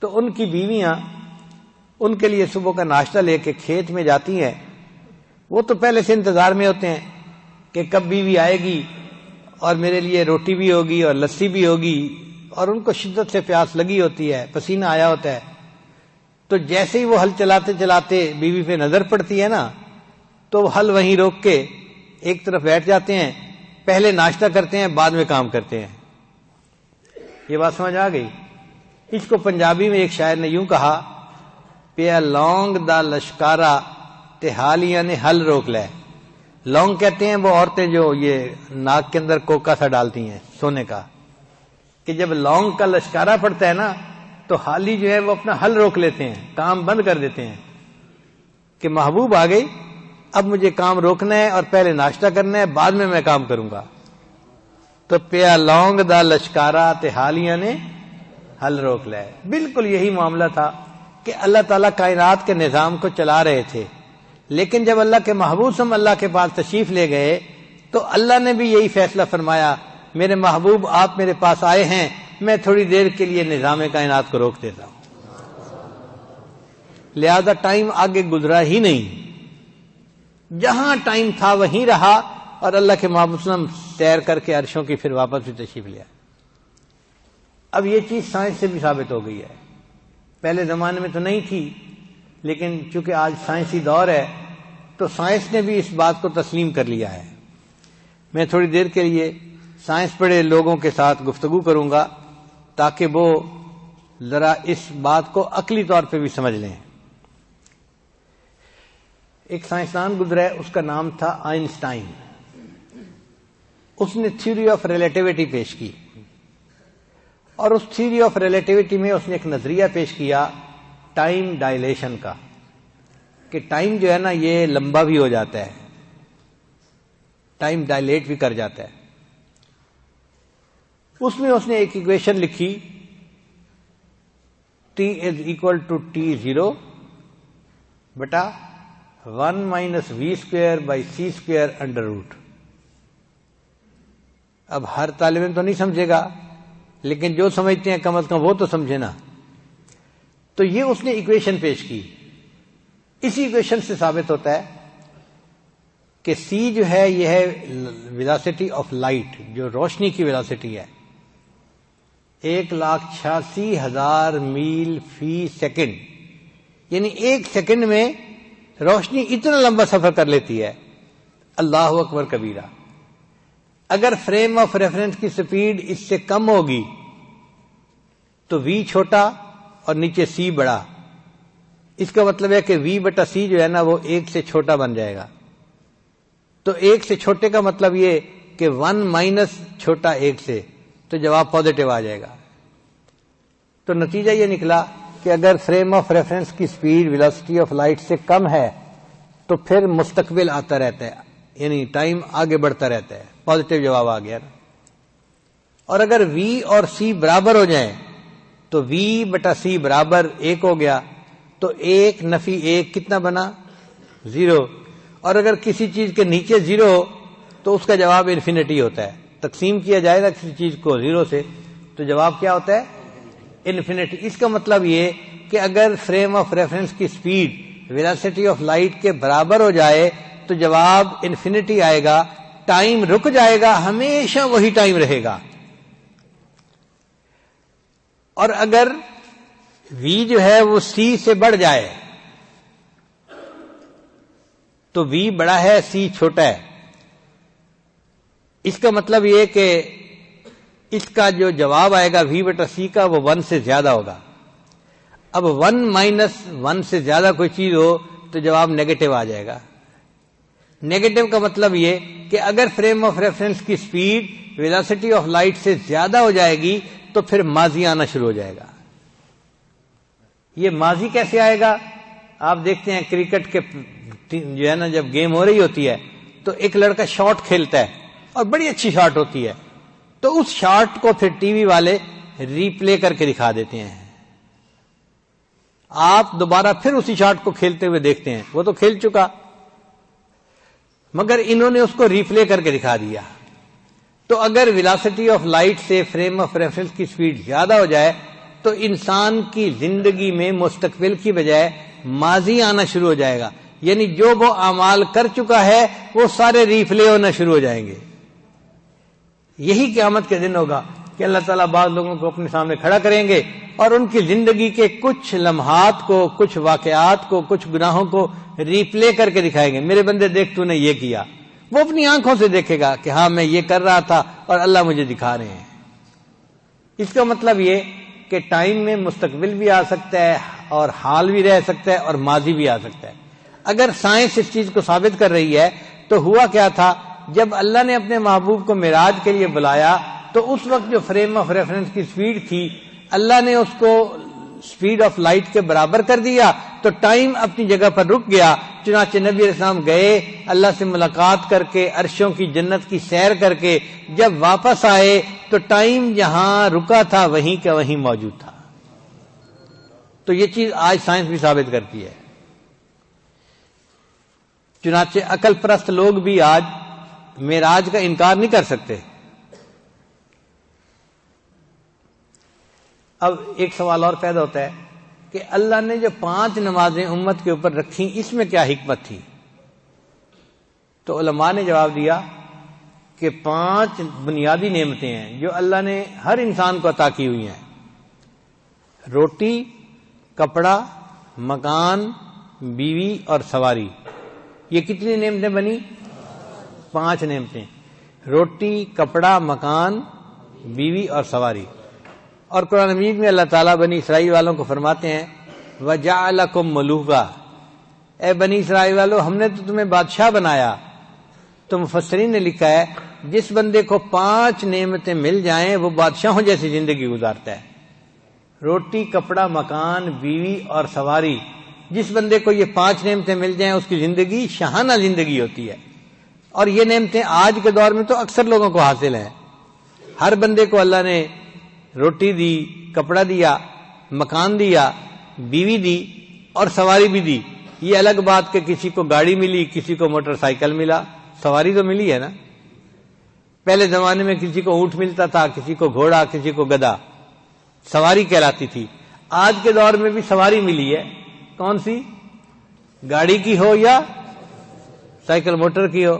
[SPEAKER 1] تو ان کی بیویاں ان کے لیے صبح کا ناشتہ لے کے کھیت میں جاتی ہیں. وہ تو پہلے سے انتظار میں ہوتے ہیں کہ کب بیوی آئے گی اور میرے لیے روٹی بھی ہوگی اور لسی بھی ہوگی، اور ان کو شدت سے پیاس لگی ہوتی ہے، پسینہ آیا ہوتا ہے. تو جیسے ہی وہ ہل چلاتے چلاتے بیوی پہ نظر پڑتی ہے نا تو ہل وہیں روک کے ایک طرف بیٹھ جاتے ہیں، پہلے ناشتہ کرتے ہیں بعد میں کام کرتے ہیں. یہ بات سمجھ آ گئی؟ اس کو پنجابی میں ایک شاعر نے یوں کہا، پیا لونگ دا لشکارا تے حالیاں نے ہل روک لے. لونگ کہتے ہیں وہ عورتیں جو یہ ناک کے اندر کوکا سا ڈالتی ہیں سونے کا، کہ جب لونگ کا لشکارا پڑتا ہے نا تو حالی جو ہے وہ اپنا ہل روک لیتے ہیں، کام بند کر دیتے ہیں کہ محبوب آ گئی، اب مجھے کام روکنا ہے اور پہلے ناشتہ کرنا ہے، بعد میں کام کروں گا. تو پیا لونگ دا لشکارا تے حالیاں نے ہل روک لے. بالکل یہی معاملہ تھا کہ اللہ تعالیٰ کائنات کے نظام کو چلا رہے تھے، لیکن جب اللہ کے محبوب صلی اللہ کے پاس تشریف لے گئے تو اللہ نے بھی یہی فیصلہ فرمایا، میرے محبوب آپ میرے پاس آئے ہیں، میں تھوڑی دیر کے لیے نظام کائنات کو روک دیتا ہوں. لہذا ٹائم آگے گزرا ہی نہیں، جہاں ٹائم تھا وہیں رہا، اور اللہ کے محبوب صلی اللہ علیہ وسلم سیر کر کے عرشوں کی پھر واپس بھی تشریف لیا. اب یہ چیز سائنس سے بھی ثابت ہو گئی ہے، پہلے زمانے میں تو نہیں تھی، لیکن چونکہ آج سائنسی دور ہے تو سائنس نے بھی اس بات کو تسلیم کر لیا ہے. میں تھوڑی دیر کے لیے سائنس پڑھے لوگوں کے ساتھ گفتگو کروں گا تاکہ وہ ذرا اس بات کو عقلی طور پہ بھی سمجھ لیں. ایک سائنسدان گزرا ہے، اس کا نام تھا آئنسٹائن. اس نے تھیوری آف ریلیٹیوٹی پیش کی، اور اس تھیوری آف ریلیٹیوٹی میں اس نے ایک نظریہ پیش کیا ٹائم ڈائلیشن کا، کہ ٹائم جو ہے نا یہ لمبا بھی ہو جاتا ہے، ٹائم ڈائلیٹ بھی کر جاتا ہے. اس میں اس نے ایک ایکویشن لکھی، T = T0 بٹا 1 - v²/c²√. اب ہر طالب علم تو نہیں سمجھے گا، لیکن جو سمجھتے ہیں کم از کم وہ تو سمجھے نا. تو یہ اس نے ایکویشن پیش کی. اسی ایکویشن سے ثابت ہوتا ہے کہ c جو ہے یہ ہے ویلاسٹی آف لائٹ، جو روشنی کی ویلاسٹی ہے، 1,86,000 میل فی سیکنڈ. یعنی ایک سیکنڈ میں روشنی اتنا لمبا سفر کر لیتی ہے. اللہ اکبر کبیرہ. اگر فریم آف ریفرنس کی سپیڈ اس سے کم ہوگی تو v چھوٹا اور نیچے c بڑا. اس کا مطلب ہے کہ v/c جو ہے نا وہ 1 سے چھوٹا بن جائے گا. تو 1 سے چھوٹے کا مطلب یہ کہ 1 - چھوٹا 1 سے، تو جواب پازیٹو آ جائے گا. تو نتیجہ یہ نکلا کہ اگر فریم آف ریفرنس کی سپیڈ ویلاسٹی آف لائٹ سے کم ہے تو پھر مستقبل آتا رہتا ہے، یعنی ٹائم آگے بڑھتا رہتا ہے. پازیٹو جواب آ گیا نا. اور اگر v اور c برابر ہو جائیں تو v/c برابر 1 ہو گیا، تو 1 - 1 کتنا بنا؟ 0. اور اگر کسی چیز کے نیچے 0 ہو تو اس کا جواب انفینٹی ہوتا ہے. تقسیم کیا جائے گا کسی چیز کو 0 سے تو جواب کیا ہوتا ہے؟ انفینٹی. اس کا مطلب یہ کہ اگر فریم آف ریفرنس کی سپیڈ ویلاسٹی آف لائٹ کے برابر ہو جائے تو جواب انفینٹی آئے گا، ٹائم رک جائے گا، ہمیشہ وہی ٹائم رہے گا. اور اگر v جو ہے وہ c سے بڑھ جائے تو V بڑا ہے C چھوٹا ہے. اس کا مطلب یہ کہ اس کا جو جواب آئے گا V/C کا وہ 1 سے زیادہ ہوگا. اب 1 - 1 سے زیادہ کوئی چیز ہو تو جواب نیگیٹو آ جائے گا. نیگیٹو کا مطلب یہ کہ اگر فریم آف ریفرنس کی سپیڈ ویلاسٹی آف لائٹ سے زیادہ ہو جائے گی تو پھر ماضی آنا شروع ہو جائے گا. یہ ماضی کیسے آئے گا؟ آپ دیکھتے ہیں کرکٹ کے جو ہے نا جب گیم ہو رہی ہوتی ہے تو ایک لڑکا شاٹ کھیلتا ہے اور بڑی اچھی شاٹ ہوتی ہے تو اس شاٹ کو پھر ٹی وی والے ری پلے کر کے دکھا دیتے ہیں. آپ دوبارہ پھر اسی شاٹ کو کھیلتے ہوئے دیکھتے ہیں، وہ تو کھیل چکا مگر انہوں نے اس کو ری پلے کر کے دکھا دیا. تو اگر ویلاسٹی آف لائٹ سے فریم آف ریفرنس کی سپیڈ زیادہ ہو جائے تو انسان کی زندگی میں مستقبل کی بجائے ماضی آنا شروع ہو جائے گا. یعنی جو وہ اعمال کر چکا ہے وہ سارے ری پلے ہونا شروع ہو جائیں گے. یہی قیامت کے دن ہوگا کہ اللہ تعالیٰ بعض لوگوں کو اپنے سامنے کھڑا کریں گے اور ان کی زندگی کے کچھ لمحات کو، کچھ واقعات کو، کچھ گناہوں کو ری پلے کر کے دکھائیں گے. میرے بندے دیکھ تو نے یہ کیا. وہ اپنی آنکھوں سے دیکھے گا کہ ہاں میں یہ کر رہا تھا اور اللہ مجھے دکھا رہے ہیں. اس کا مطلب یہ کہ ٹائم میں مستقبل بھی آ سکتا ہے اور حال بھی رہ سکتا ہے اور ماضی بھی آ سکتا ہے. اگر سائنس اس چیز کو ثابت کر رہی ہے تو ہوا کیا تھا، جب اللہ نے اپنے محبوب کو معراج کے لیے بلایا تو اس وقت جو فریم آف ریفرنس کی سپیڈ تھی اللہ نے اس کو سپیڈ آف لائٹ کے برابر کر دیا تو ٹائم اپنی جگہ پر رک گیا. چنانچہ نبی علیہ السلام گئے، اللہ سے ملاقات کر کے، عرشوں کی جنت کی سیر کر کے جب واپس آئے تو ٹائم جہاں رکا تھا وہیں کا وہیں موجود تھا. تو یہ چیز آج سائنس بھی ثابت کرتی ہے. چنانچہ عقل پرست لوگ بھی آج معراج کا انکار نہیں کر سکتے. اب ایک سوال اور پیدا ہوتا ہے کہ اللہ نے جو 5 نمازیں امت کے اوپر رکھی اس میں کیا حکمت تھی؟ تو علماء نے جواب دیا کہ 5 بنیادی نعمتیں ہیں جو اللہ نے ہر انسان کو عطا کی ہوئی ہیں: روٹی، کپڑا، مکان، بیوی اور سواری. یہ کتنی نعمتیں بنی؟ 5 نعمتیں: روٹی، کپڑا، مکان، بیوی اور سواری. اور قرآن مجید میں اللہ تعالیٰ بنی اسرائیل والوں کو فرماتے ہیں وَجَعَلَكُم مُلُوكًا، اے بنی اسرائیل والو ہم نے تو تمہیں بادشاہ بنایا. تو مفسرین نے لکھا ہے جس بندے کو 5 نعمتیں مل جائیں وہ بادشاہوں جیسی زندگی گزارتا ہے. روٹی، کپڑا، مکان، بیوی اور سواری. جس بندے کو یہ 5 نعمتیں مل جائیں اس کی زندگی شاہانہ زندگی ہوتی ہے. اور یہ نعمتیں آج کے دور میں تو اکثر لوگوں کو حاصل ہیں. ہر بندے کو اللہ نے روٹی دی، کپڑا دیا، مکان دیا، بیوی دی اور سواری بھی دی. یہ الگ بات کہ کسی کو گاڑی ملی، کسی کو موٹر سائیکل ملا، سواری تو ملی ہے نا. پہلے زمانے میں کسی کو اونٹ ملتا تھا، کسی کو گھوڑا، کسی کو گدھا، سواری کہلاتی تھی. آج کے دور میں بھی سواری ملی ہے. کون سی؟ گاڑی کی ہو یا سائیکل موٹر کی ہو،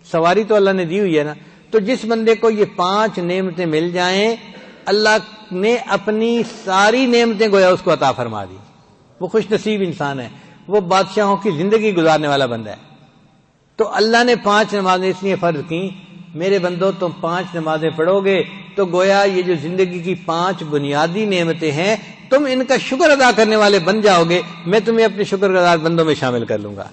[SPEAKER 1] سواری تو اللہ نے دی ہوئی ہے نا. تو جس بندے کو یہ 5 نعمتیں مل جائیں اللہ نے اپنی ساری نعمتیں گویا اس کو عطا فرما دی. وہ خوش نصیب انسان ہے، وہ بادشاہوں کی زندگی گزارنے والا بندہ ہے. تو اللہ نے 5 نمازیں اس لیے فرض کی، میرے بندو تم 5 نمازیں پڑھو گے تو گویا یہ جو زندگی کی 5 بنیادی نعمتیں ہیں تم ان کا شکر ادا کرنے والے بن جاؤ گے، میں تمہیں اپنے شکر گزار بندوں میں شامل کر لوں گا.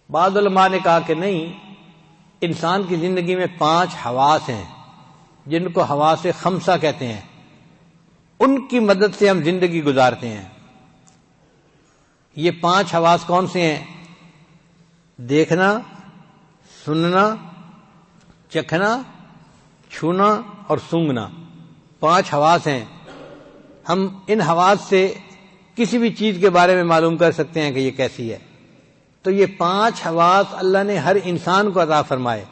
[SPEAKER 1] بعض علماء نے کہا کہ نہیں، انسان کی زندگی میں 5 حواس ہیں جن کو حواس خمسہ کہتے ہیں. ان کی مدد سے ہم زندگی گزارتے ہیں. یہ 5 حواس کون سے ہیں؟ دیکھنا، سننا، چکھنا، چھونا اور سونگھنا. 5 حواس ہیں. ہم ان حواس سے کسی بھی چیز کے بارے میں معلوم کر سکتے ہیں کہ یہ کیسی ہے. تو یہ 5 حواس اللہ نے ہر انسان کو عطا فرمائے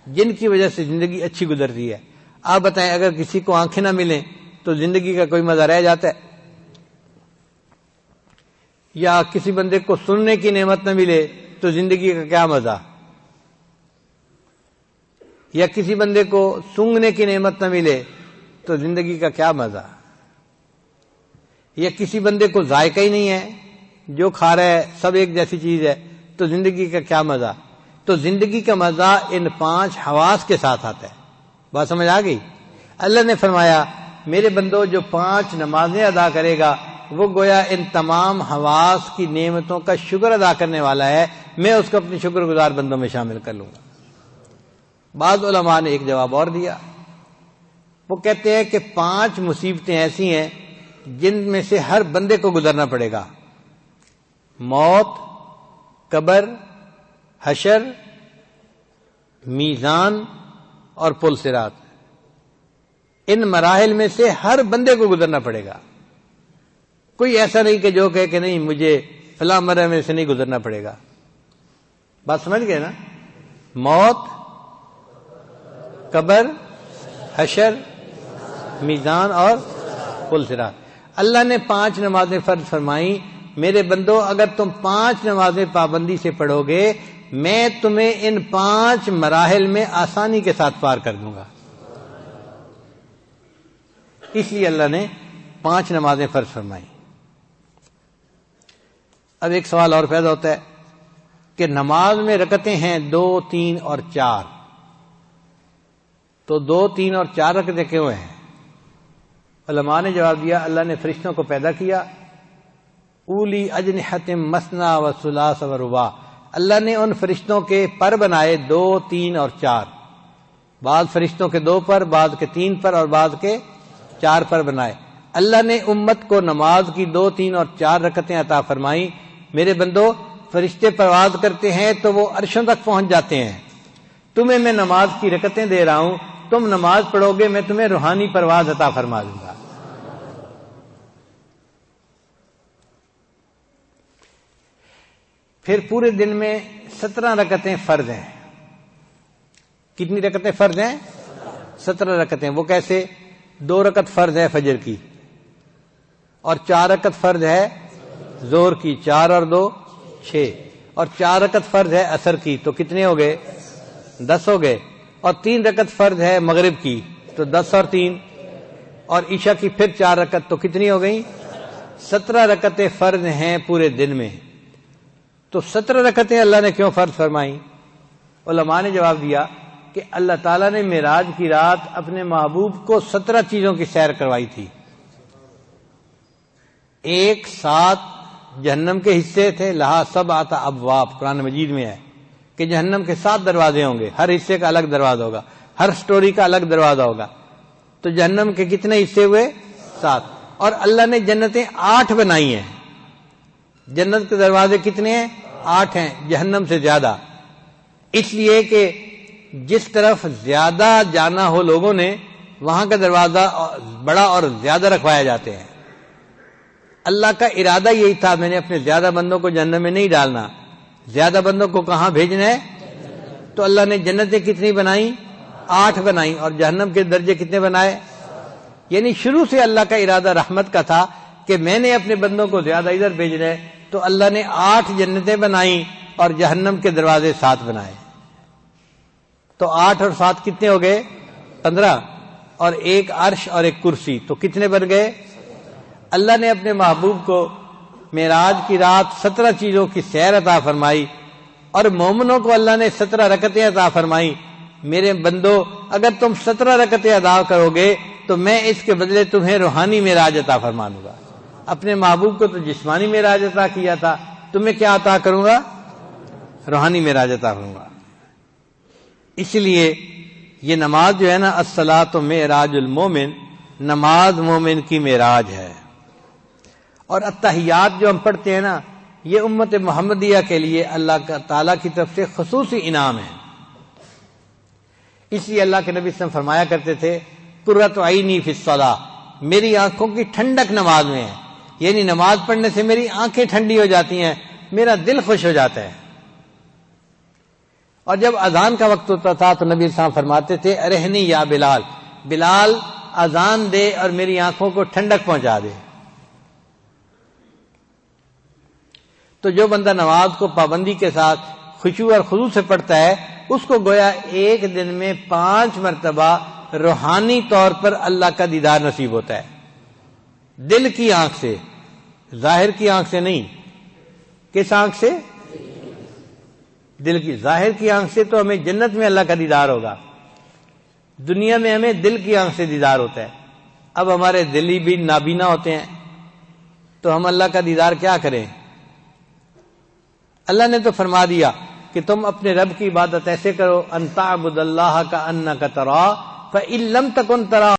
[SPEAKER 1] جن کی وجہ سے زندگی اچھی گزرتی ہے. آپ بتائیں اگر کسی کو آنکھیں نہ ملیں تو زندگی کا کوئی مزہ رہ جاتا ہے؟ یا کسی بندے کو سننے کی نعمت نہ ملے تو زندگی کا کیا مزہ؟ یا کسی بندے کو سونگھنے کی نعمت نہ ملے تو زندگی کا کیا مزہ؟ یا کسی بندے کو ذائقہ ہی نہیں ہے، جو کھا رہا ہے سب ایک جیسی چیز ہے، تو زندگی کا کیا مزہ؟ تو زندگی کا مزہ ان 5 حواس کے ساتھ آتا ہے۔ بات سمجھ آ گئی؟ اللہ نے فرمایا میرے بندو جو 5 نمازیں ادا کرے گا وہ گویا ان تمام حواس کی نعمتوں کا شکر ادا کرنے والا ہے، میں اس کو اپنے شکر گزار بندوں میں شامل کر لوں گا۔ بعض علماء نے ایک جواب اور دیا، وہ کہتے ہیں کہ 5 مصیبتیں ایسی ہیں جن میں سے ہر بندے کو گزرنا پڑے گا: موت، قبر، حشر، میزان اور پل صراط۔ ان مراحل میں سے ہر بندے کو گزرنا پڑے گا۔ کوئی ایسا نہیں کہ جو کہے کہ نہیں مجھے فلاں مرحلے میں سے نہیں گزرنا پڑے گا۔ بات سمجھ گئے نا؟ موت، قبر، حشر، میزان اور پل صراط۔ اللہ نے 5 نمازیں فرض فرمائی، میرے بندو اگر تم 5 نمازیں پابندی سے پڑھو گے میں تمہیں ان 5 مراحل میں آسانی کے ساتھ پار کر دوں گا۔ اس لیے اللہ نے 5 نمازیں فرض فرمائی۔ اب ایک سوال اور پیدا ہوتا ہے کہ نماز میں رکعتیں ہیں 2، 3 اور 4، تو 2، 3 اور 4 رکعتیں کیوں ہیں؟ علماء نے جواب دیا اللہ نے فرشتوں کو پیدا کیا، اولی اجنحۃ مثنی و ثلاث و رباع، اللہ نے ان فرشتوں کے پر بنائے 2، 3 اور 4، بعض فرشتوں کے 2 پر، بعض کے 3 پر اور بعض کے 4 پر بنائے۔ اللہ نے امت کو نماز کی 2، 3 اور 4 رکعتیں عطا فرمائیں۔ میرے بندو فرشتے پرواز کرتے ہیں تو وہ عرشوں تک پہنچ جاتے ہیں، تمہیں میں نماز کی رکعتیں دے رہا ہوں، تم نماز پڑھو گے میں تمہیں روحانی پرواز عطا فرما دوں گا۔ پھر پورے دن میں 17 رکعتیں فرض ہیں۔ کتنی رکعتیں فرض ہیں؟ 17 رکعتیں۔ وہ کیسے؟ 2 رکعت فرض ہے فجر کی، اور 4 رکعت فرض ہے ظہر کی، 4 اور 2 6، اور 4 رکعت فرض ہے عصر کی، تو کتنے ہو گئے؟ 10 ہو گئے، اور 3 رکعت فرض ہے مغرب کی، تو 10 اور 3، اور عشاء کی پھر 4 رکعت، تو کتنی ہو گئیں؟ 17 رکعتیں فرض ہیں پورے دن میں۔ تو 17 رکعتیں اللہ نے کیوں فرض فرمائیں؟ علماء نے جواب دیا کہ اللہ تعالیٰ نے معراج کی رات اپنے محبوب کو 17 چیزوں کی سیر کروائی تھی۔ ایک 7 جہنم کے حصے تھے، لہا 7 ابواب، قرآن مجید میں ہے کہ جہنم کے 7 دروازے ہوں گے، ہر حصے کا الگ دروازہ ہوگا، ہر سٹوری کا الگ دروازہ ہوگا۔ تو جہنم کے کتنے حصے ہوئے؟ 7۔ اور اللہ نے جنتیں 8 بنائی ہیں۔ جنت کے دروازے کتنے ہیں؟ 8 ہیں، جہنم سے زیادہ، اس لیے کہ جس طرف زیادہ جانا ہو لوگوں نے وہاں کا دروازہ بڑا اور زیادہ رکھوایا جاتے ہیں۔ اللہ کا ارادہ یہی تھا، میں نے اپنے زیادہ بندوں کو جہنم میں نہیں ڈالنا، زیادہ بندوں کو کہاں بھیجنا ہے؟ تو اللہ نے جنتیں کتنی بنائیں؟ 8 بنائیں، اور جہنم کے درجے کتنے بنائے؟ یعنی شروع سے اللہ کا ارادہ رحمت کا تھا کہ میں نے اپنے بندوں کو زیادہ ادھر بھیجنا ہے، تو اللہ نے 8 جنتیں بنائیں اور جہنم کے دروازے 7 بنائے۔ تو 8 اور 7 کتنے ہو گئے؟ 15، اور ایک عرش اور ایک کرسی، تو کتنے بن گئے؟ اللہ نے اپنے محبوب کو معراج کی رات 17 چیزوں کی سیر عطا فرمائی، اور مومنوں کو اللہ نے 17 رکعتیں عطا فرمائی۔ میرے بندو اگر تم 17 رکعتیں ادا کرو گے تو میں اس کے بدلے تمہیں روحانی معراج عطا فرما دوں گا۔ اپنے محبوب کو تو جسمانی معراج عطا کیا تھا، تمہیں کیا عطا کروں گا؟ روحانی معراج عطا کروں گا۔ اس لیے یہ نماز جو ہے نا، الصلاۃ معراج المومن، نماز مومن کی معراج ہے۔ اور التحیات جو ہم پڑھتے ہیں نا، یہ امت محمدیہ کے لیے اللہ تعالیٰ کی طرف سے خصوصی انعام ہے۔ اس لیے اللہ کے نبی صلی اللہ علیہ وسلم فرمایا کرتے تھے قرۃ عینی فی الصلاۃ، میری آنکھوں کی ٹھنڈک نماز میں ہے، یعنی نماز پڑھنے سے میری آنکھیں ٹھنڈی ہو جاتی ہیں، میرا دل خوش ہو جاتا ہے۔ اور جب اذان کا وقت ہوتا تھا تو نبی صلی اللہ علیہ وسلم فرماتے تھے ارحنی یا بلال، بلال اذان دے اور میری آنکھوں کو ٹھنڈک پہنچا دے۔ تو جو بندہ نماز کو پابندی کے ساتھ خشوع اور خضوع سے پڑھتا ہے، اس کو گویا ایک دن میں 5 مرتبہ روحانی طور پر اللہ کا دیدار نصیب ہوتا ہے۔ دل کی آنکھ سے، ظاہر کی آنکھ سے نہیں۔ کس آنکھ سے؟ دل کی۔ ظاہر کی آنکھ سے تو ہمیں جنت میں اللہ کا دیدار ہوگا، دنیا میں ہمیں دل کی آنکھ سے دیدار ہوتا ہے۔ اب ہمارے دلی بھی نابینا ہوتے ہیں تو ہم اللہ کا دیدار کیا کریں؟ اللہ نے تو فرما دیا کہ تم اپنے رب کی عبادت ایسے کرو، ان تعبد اللہ کأنک تراہ فإن لم تکن تراہ